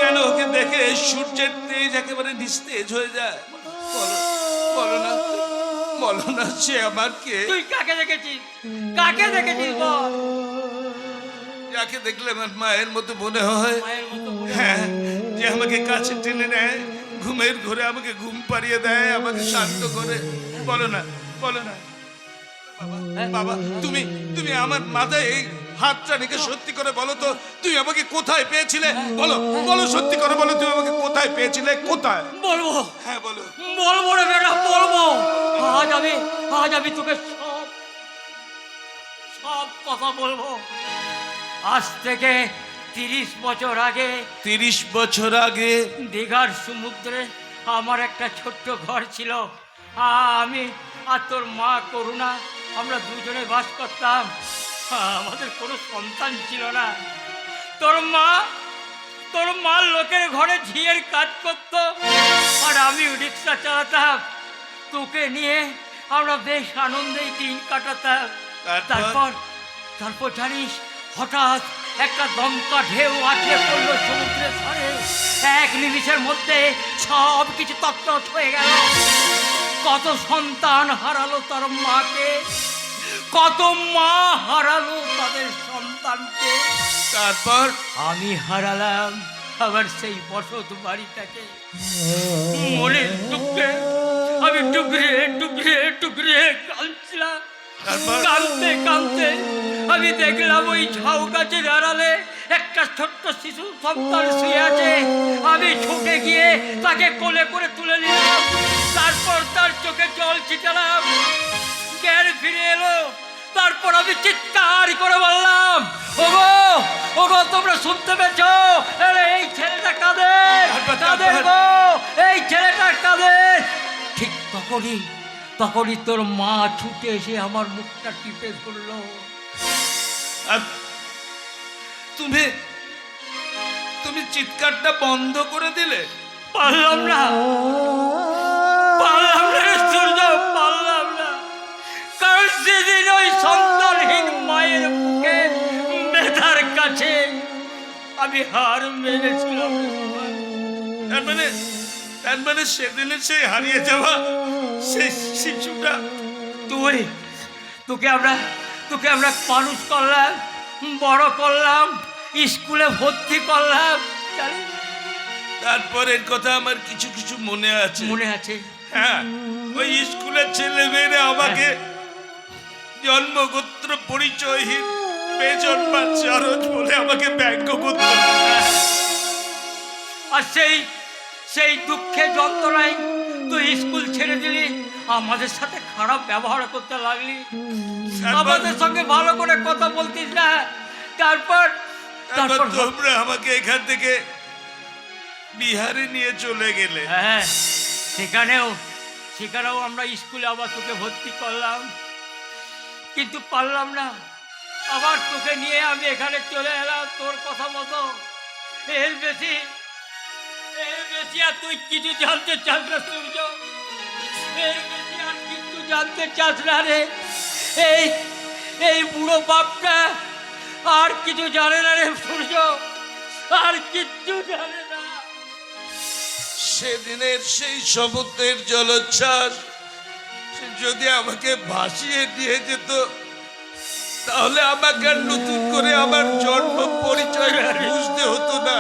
কেন ওকে দেখে সূর্যের তেজ একেবারে নিস্তেজ হয়ে যায়? বলো না সে আমার কে?
তুই কাকে দেখেছিস? কাকে দেখেছিস বল?
যাকে দেখলে আমার মায়ের মতো মনে হয়।
মায়ের মতো মনে
হ্যাঁ, যে আমাকে কাছে টেনে নেয়, ঘুমের ঘরে আমাকে ঘুম পাড়িয়ে দেয়, আমাকে শান্ত করে। বলো না বাবা, তুমি আমার মাথায় এই হাতটা রেখে সত্যি করে বলো তো, তুমি আমাকে কোথায় পেয়েছিলে? বলো সত্যি করে বলো, তুমি আমাকে কোথায় পেয়েছিলে? কোথায়?
বলবো?
হ্যাঁ বলো।
বলবো রে বেটা, বলবো। আজ আমি তোকে সব কথা বলবো। আজ থেকে 30 বছর আগে
30 বছর আগে
দীঘার সমুদ্রে আমার একটা ছোট্ট ঘর ছিল। আমি আর তোর মা করুণা আমরা দুজনে বাস করতাম। আমাদের কোনো সন্তান ছিল না। তোর মা লোকের ঘরে ঝিয়ের কাজ করত, আর আমি রিক্সা চালাতাম। তোকে নিয়ে আমরা বেশ আনন্দেই দিন কাটাতাম। তারপর জানিস, হঠাৎ একটা দমকা ঢেউ আছড়ে পড়লো সমুদ্রের ধারে। এক নিমিষের মধ্যে সব কিছু তছনছ হয়ে গেল। কত সন্তান হারালো তার মাকে, কত মা হারালো তাদের সন্তানকে।
তারপর
আমি হারালাম আমার সেই বসত বাড়িটাকে। মনের দুঃখে আমি টুকরে কাঁদছিলাম। কাঁদতে আমি দেখলাম ওই ঝাউ গাছের আড়ালে একটা ছোট্ট শিশু সন্তান শুয়ে আছে। আমি ছুটে গিয়ে তাকে কোলে করে তুলে নিলাম। তারপর তার চোখে জল ছিটালাম, জ্ঞান ফিরে এলো। তারপর আমি চিৎকার করে বললাম, ওগো তোমরা শুনতে পেয়েছ? এই ছেলেটা কাদের গো, এই ছেলেটা কাদের? ঠিক তখনই তোর মা ছুটে এসে আমার মুখটা টিপে ধরলো।
তুমি চিৎকারটা বন্ধ করে দিলে?
পারলাম না সূর্য, পারলাম না। কারণ সেদিন ওই সন্তানহীন মায়ের মুখে মেধার কাছে আমি হার মেনেছিলাম।
তার মানে সেদিনে সে হারিয়ে যাওয়া সেই শিশুটা
তোকে আমরা মানুষ করলাম, বড় করলাম, স্কুলে ভর্তি করলাম।
তারপরের কথা আমার কিছু মনে আছে।
হ্যাঁ, ওই স্কুলের ছেলে মেয়েরা আমাকে জন্মগোত্র পরিচয়হীন বেজন্মাচারজ বলে আমাকে ব্যঙ্গ করত।
আর সেই দুঃখে যন্ত্রণায় তুই স্কুল ছেড়ে দিলি, আমাদের সাথে খারাপ ব্যবহার করতে লাগলি, আমাদের সঙ্গে ভালো করে কথা বলতিস না। তারপর
তোমরা আমাকে এখান থেকে বিহারে নিয়ে চলে গেলে।
হ্যাঁ, সেখানেও আমরা স্কুলে আবার তোকে ভর্তি করলাম, কিন্তু পারলাম না। আবার তোকে নিয়ে আমি এখানে চলে এলাম তোর কথা মতো। এর বেশি আর তুই কিছু জানতে চাস না সূর্য, এর বেশি আর কিছু জানতে চাস না রে। এই বুড়ো বাপটা আর কিছু জানে না রে সূর্য, আর কিচ্ছু জানে না।
সেদিনের সেই সমুদ্রের জলোচ্ছ্বাস যদি আমাকে ভাসিয়ে দিয়ে যেত, তাহলে আমাকে আর নতুন করে আমার জন্ম পরিচয় বুঝতে হতো না,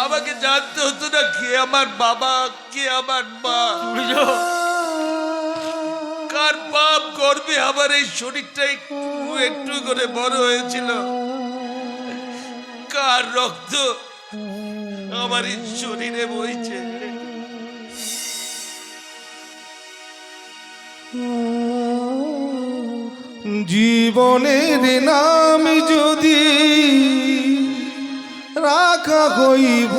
আমাকে জানতে হতো না কে আমার বাবা, কে আমার মা, কার পাপ গর্বে আমার এই শরীরটা একটু একটু করে বড় হয়েছিল, কার রক্ত আমার এই শরীরে বইছে।
জীবনের নাম যদি রাখা হইব,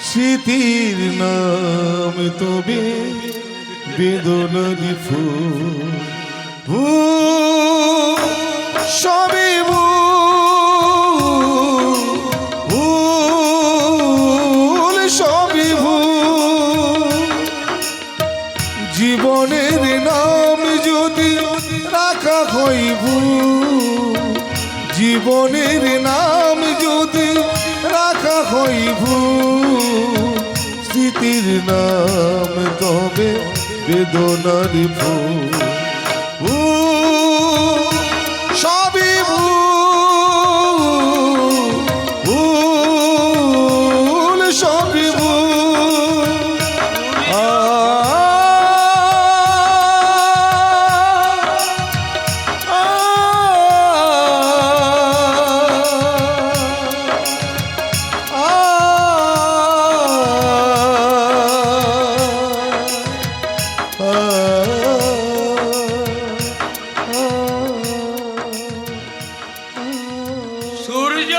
স্মৃতির নাম তবে বেদনার ফুল, সবে ভুল, সবে ভুল। জীবনের নাম যদি রাখা হইব, জীবনের নাম যদি রাখা হইব, স্মৃতির নাম তবে বেদনার ফুল, সবই ভুল, সবই ভুল।
সূর্য,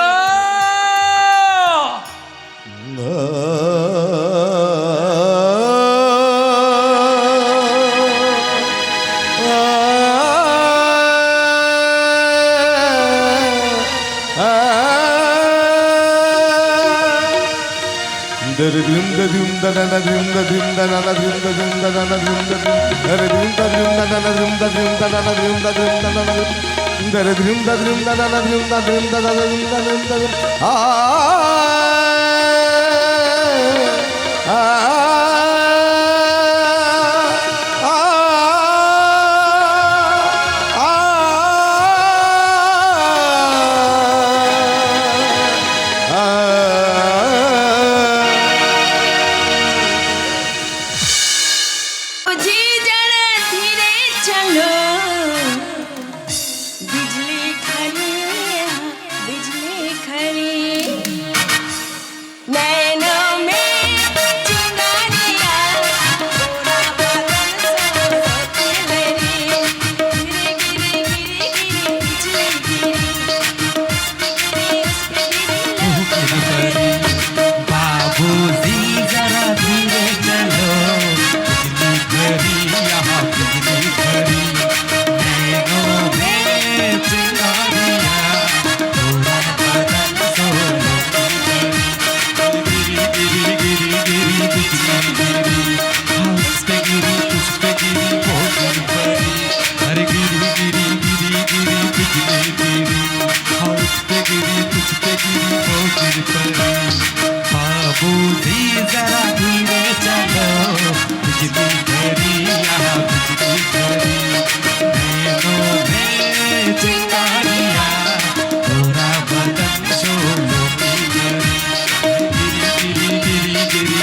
जी जरा धीरे चलो, बिजली खड़ी, बिजली खड़ी, नैनों में चिंगारियाँ, पूरा बदन सोते मेरी, गिरी गिरी गिरी गिरी बिजली गिरी, उस पे गिरी
बाबूजी जरा धीरे चलो, बिजली घड़ी यहाँ बिजली घड़ी, नैनों में चिंगारियाँ, पूरा बदन सोने की गिरी, गिरी गिरी गिरी बिजली गिरी, उस पे गिरी तुझ पे गिरी वो गिर पड़ी, अरे गिरी गिरी गिरी गिरी बिजली गिरी, उस पे गिरी तुझ पे गिरी वो गिर पड़ी। बाबूजी जरा धीरे चलो, बिजली घड़ी यहाँ बिजली घड़ी, नैनों में चिंगारियाँ, पूरा बदन सोने की गिरी, गिरी गिरी गिरी गिरी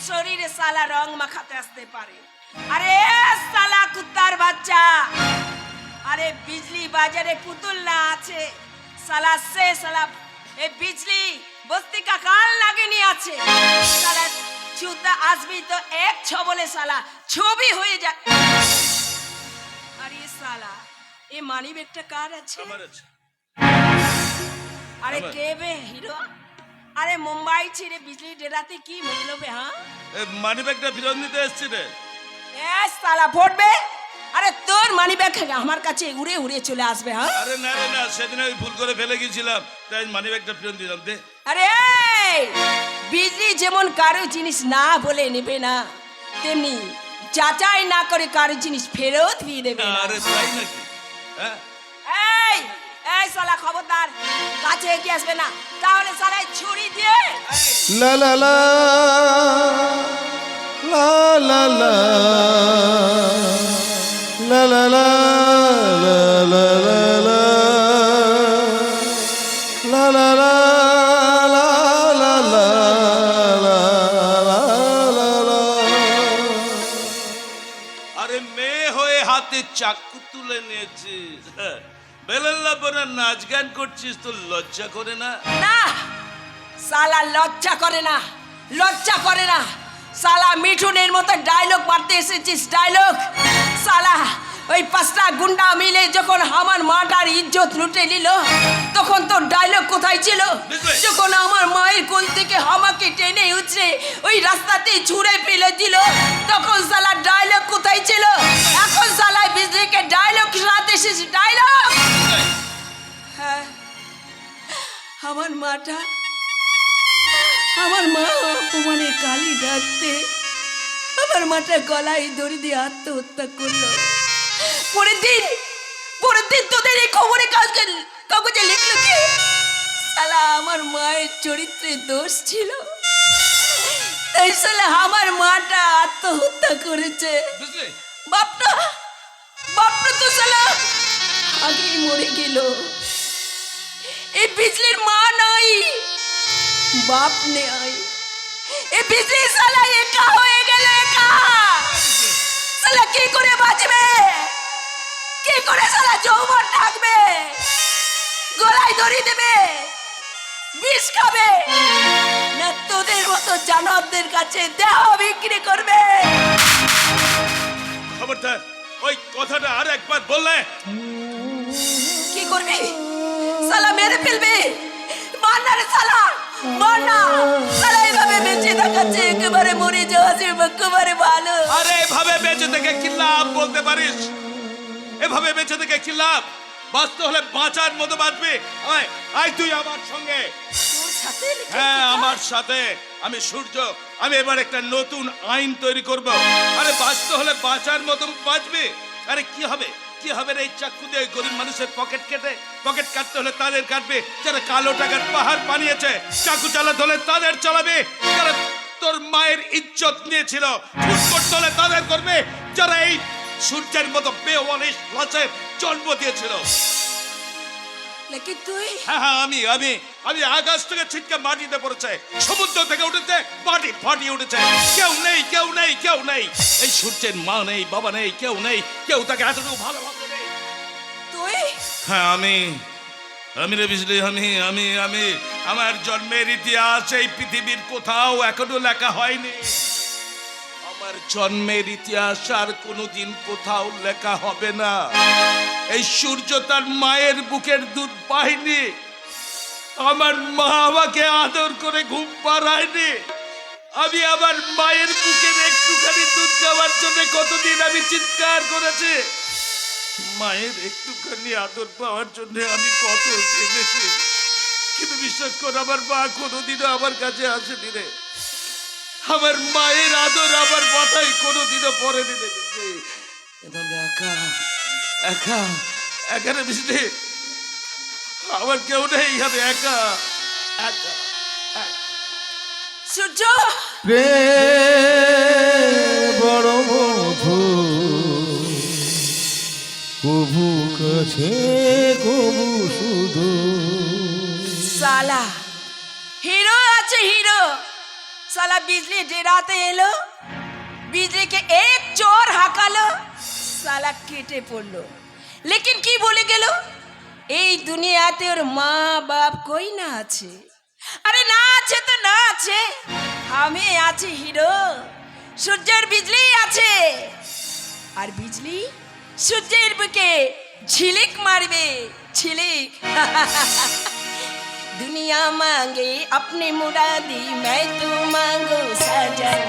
শরীরে সালা রং মাখাতে আসতে পারে। আরে সালা কুত্তার বাচ্চা, আরে বিজলি বাজারে পুতুল না আছে সালা, সে সালা এই বিজলি বস্তি কা কান লাগেনি আছে সালা, চুতা আসবি তো এক ছবলে সালা ছবি হয়ে যায়। আরে সালা এ মানি ব্যাগটা কার আছে? আরে কে বে হিরো? আরে মুম্বাই ছেড়ে বিজলি ডেরাতে কি মতলব? হ্যাঁ
মানি ব্যাগটা ফেরত নিতে এসছি রে।
এ সালা ভোটবে। আরে তোর মানি ব্যাগ আমার কাছে উড়ে উড়ে চলে আসবে। হ্যাঁ
আরে না রে না, সেদিন আমি ভুল করে ফেলে গেছিলাম, তাই মানি ব্যাগটা ফেরত দিলাম। দে।
আরে বিজলি যেমন কারো জিনিস না বলে নেবে না, তেমনি যাচাই না করে কারো জিনিস ফেরত দিয়ে দেবে না।
আরে তাই নাকি? হ্যাঁ
এই এই সালা খবরদার কাছে এগিয়ে আসবে না, তাহলে সালা ছুরি দিয়ে
লা লা লা লা লা লা লা লা লা লা লা লা লা লা লা লা
আরে মেয়ে হয়ে হাতে চাকু তুলে নিয়েছিস, বেলাল্লা পরে নাচ গান করছিস, তো লজ্জা করে না?
না সালা লজ্জা করে না, লজ্জা করে না সালা। মিঠুনের মতো ডায়লগ মারতে এসেছিস, ডায়লগ সালা। ওই পাঁচটা গুন্ডা মিলে যখন আমার মাটার ইজ্জত লুটে নিল, তখন তোর ডায়লগ কোথায় ছিল? যখন আমার মায়ের কোল থেকে আমাকে টেনে উঠে ওই রাস্তাতে ছুঁড়ে ফেলে দিল, তখন সালা ডায়লগ কোথায় ছিল? এখন সালা বিজলিকে ডায়লগ শোনাতে এসেছিস, ডায়লগ। হ্যাঁ আমার মাটা, আমার মা অপমানে কালি ডাকতে আমার মাটা গলায় দড়ি দিয়ে আত্মহত্যা করলো। পরের দিন তোদের এই খবরে কাগজে লিখলো কি সালা আমার মায়ের চরিত্রে দোষ ছিল, তাই সালা আমার মাটা আত্মহত্যা করেছে। বাপটা তো সালা আগেই মরে গেল। এই বিজলির মা নাই, বাপ নেই। এই বিজলি সালা একা হয়ে গেল, একা সালা কি করে বাঁচবে? কি করে সালা যৌবন থাকবে? গলায় দড়ি দেবে, বিষ খাবে, না তোদের মতো জানোয়ারদের কাছে দেহ বিক্রি করবে?
খবরদার ওই কথাটা আর একবার বললে
কি করবি? সালা মেরে ফেলবে। মার না রে সালা, মার না সালা। এভাবে বেঁচে থাকাচ্ছে একেবারে মরে যাওয়া যে একেবারে ভালো।
আরে এভাবে বেঁচে থেকে কি লাভ বলতে পারিস? এভাবে বেঁচে থেকে কি লাভ? বাঁচতে হলে বাঁচার মতো বাঁচবি। আয় তুই আমার সঙ্গে। হ্যাঁ আমার সাথে। আমি সূর্য, আমি এবার একটা নতুন আইন তৈরি করব। আরে বাঁচতে হলে বাঁচার মতো বাঁচবি। আরে কি হবে রে এই চাকু দিয়ে গরিব মানুষের পকেট কাটতে হলে তাদের কাটবে যারা কালো টাকার পাহাড় বানিয়েছে। চাকু চালাতে হলে তাদের চালাবে যারা তোর মায়ের ইজ্জত নিয়েছিল। ফুট করতে হলে তাদের করবে যারা এই সূর্যের মতো বেওয়ালিশ লাশে জন্ম দিয়েছিল।
তুই?
হ্যাঁ আমি আকাশ থেকে ছিটকে মাটিতে পড়েছে, সমুদ্র থেকে উঠেছে, মাটি ফাটিয়ে উঠেছে। কেউ নেই এই সূর্যের মা নেই, বাবা নেই, কেউ নেই। কেউ তাকে এতটুকু ভালোবাসে নেই।
তুই?
হ্যাঁ আমি রে বিজলি, আমি আমার জন্মের ইতিহাস এই পৃথিবীর কোথাও এখনো লেখা হয়নি। আমার জন্মের ইতিহাস আর কোনোদিন কোথাও লেখা হবে না। এই সূর্য তার মায়ের বুকের দুধ পায়নি, আমার মা আমাকে আদর করে ঘুম পাড়ায়নি। আমি আমার মায়ের বুকের একটুখানি দুধ খাওয়ার জন্য কতদিন আমি চিৎকার করেছি। মায়ের একটুখানি আদর পাওয়ার জন্য আমি কত কেঁদেছি, কিন্তু বিশ্বাস কর আমার মা কোনোদিনও আমার কাছে আসেনি রে। আমার মায়ের আদর আমার মাথায় কোনোদিনও পড়েনি রে। একা রে বিষ্ণু, আমার কেউ নেই, আমি একা।
সূর্য
প্রেম বড় মধু, কবু কাছে কবু শুধু।
সালা হিরো আছে, হিরো साला बिजली डेराते एलो, बिजली के एक चोर हाकालो, साला केटे पड़लो। लेकिन की बोले गेलो, এই দুনিয়াতে ওর মা বাপ কই না আছে। আরে না আছে তো না আছে, আমি আছি হিরো, সূর্যের বিজলি আছে। আর বিজলি সূর্যের বুকে ঝিলিক মারবে, ঝিলিক। दुनिया मांगे अपने मुरादी, मैं तो मांगो साजन।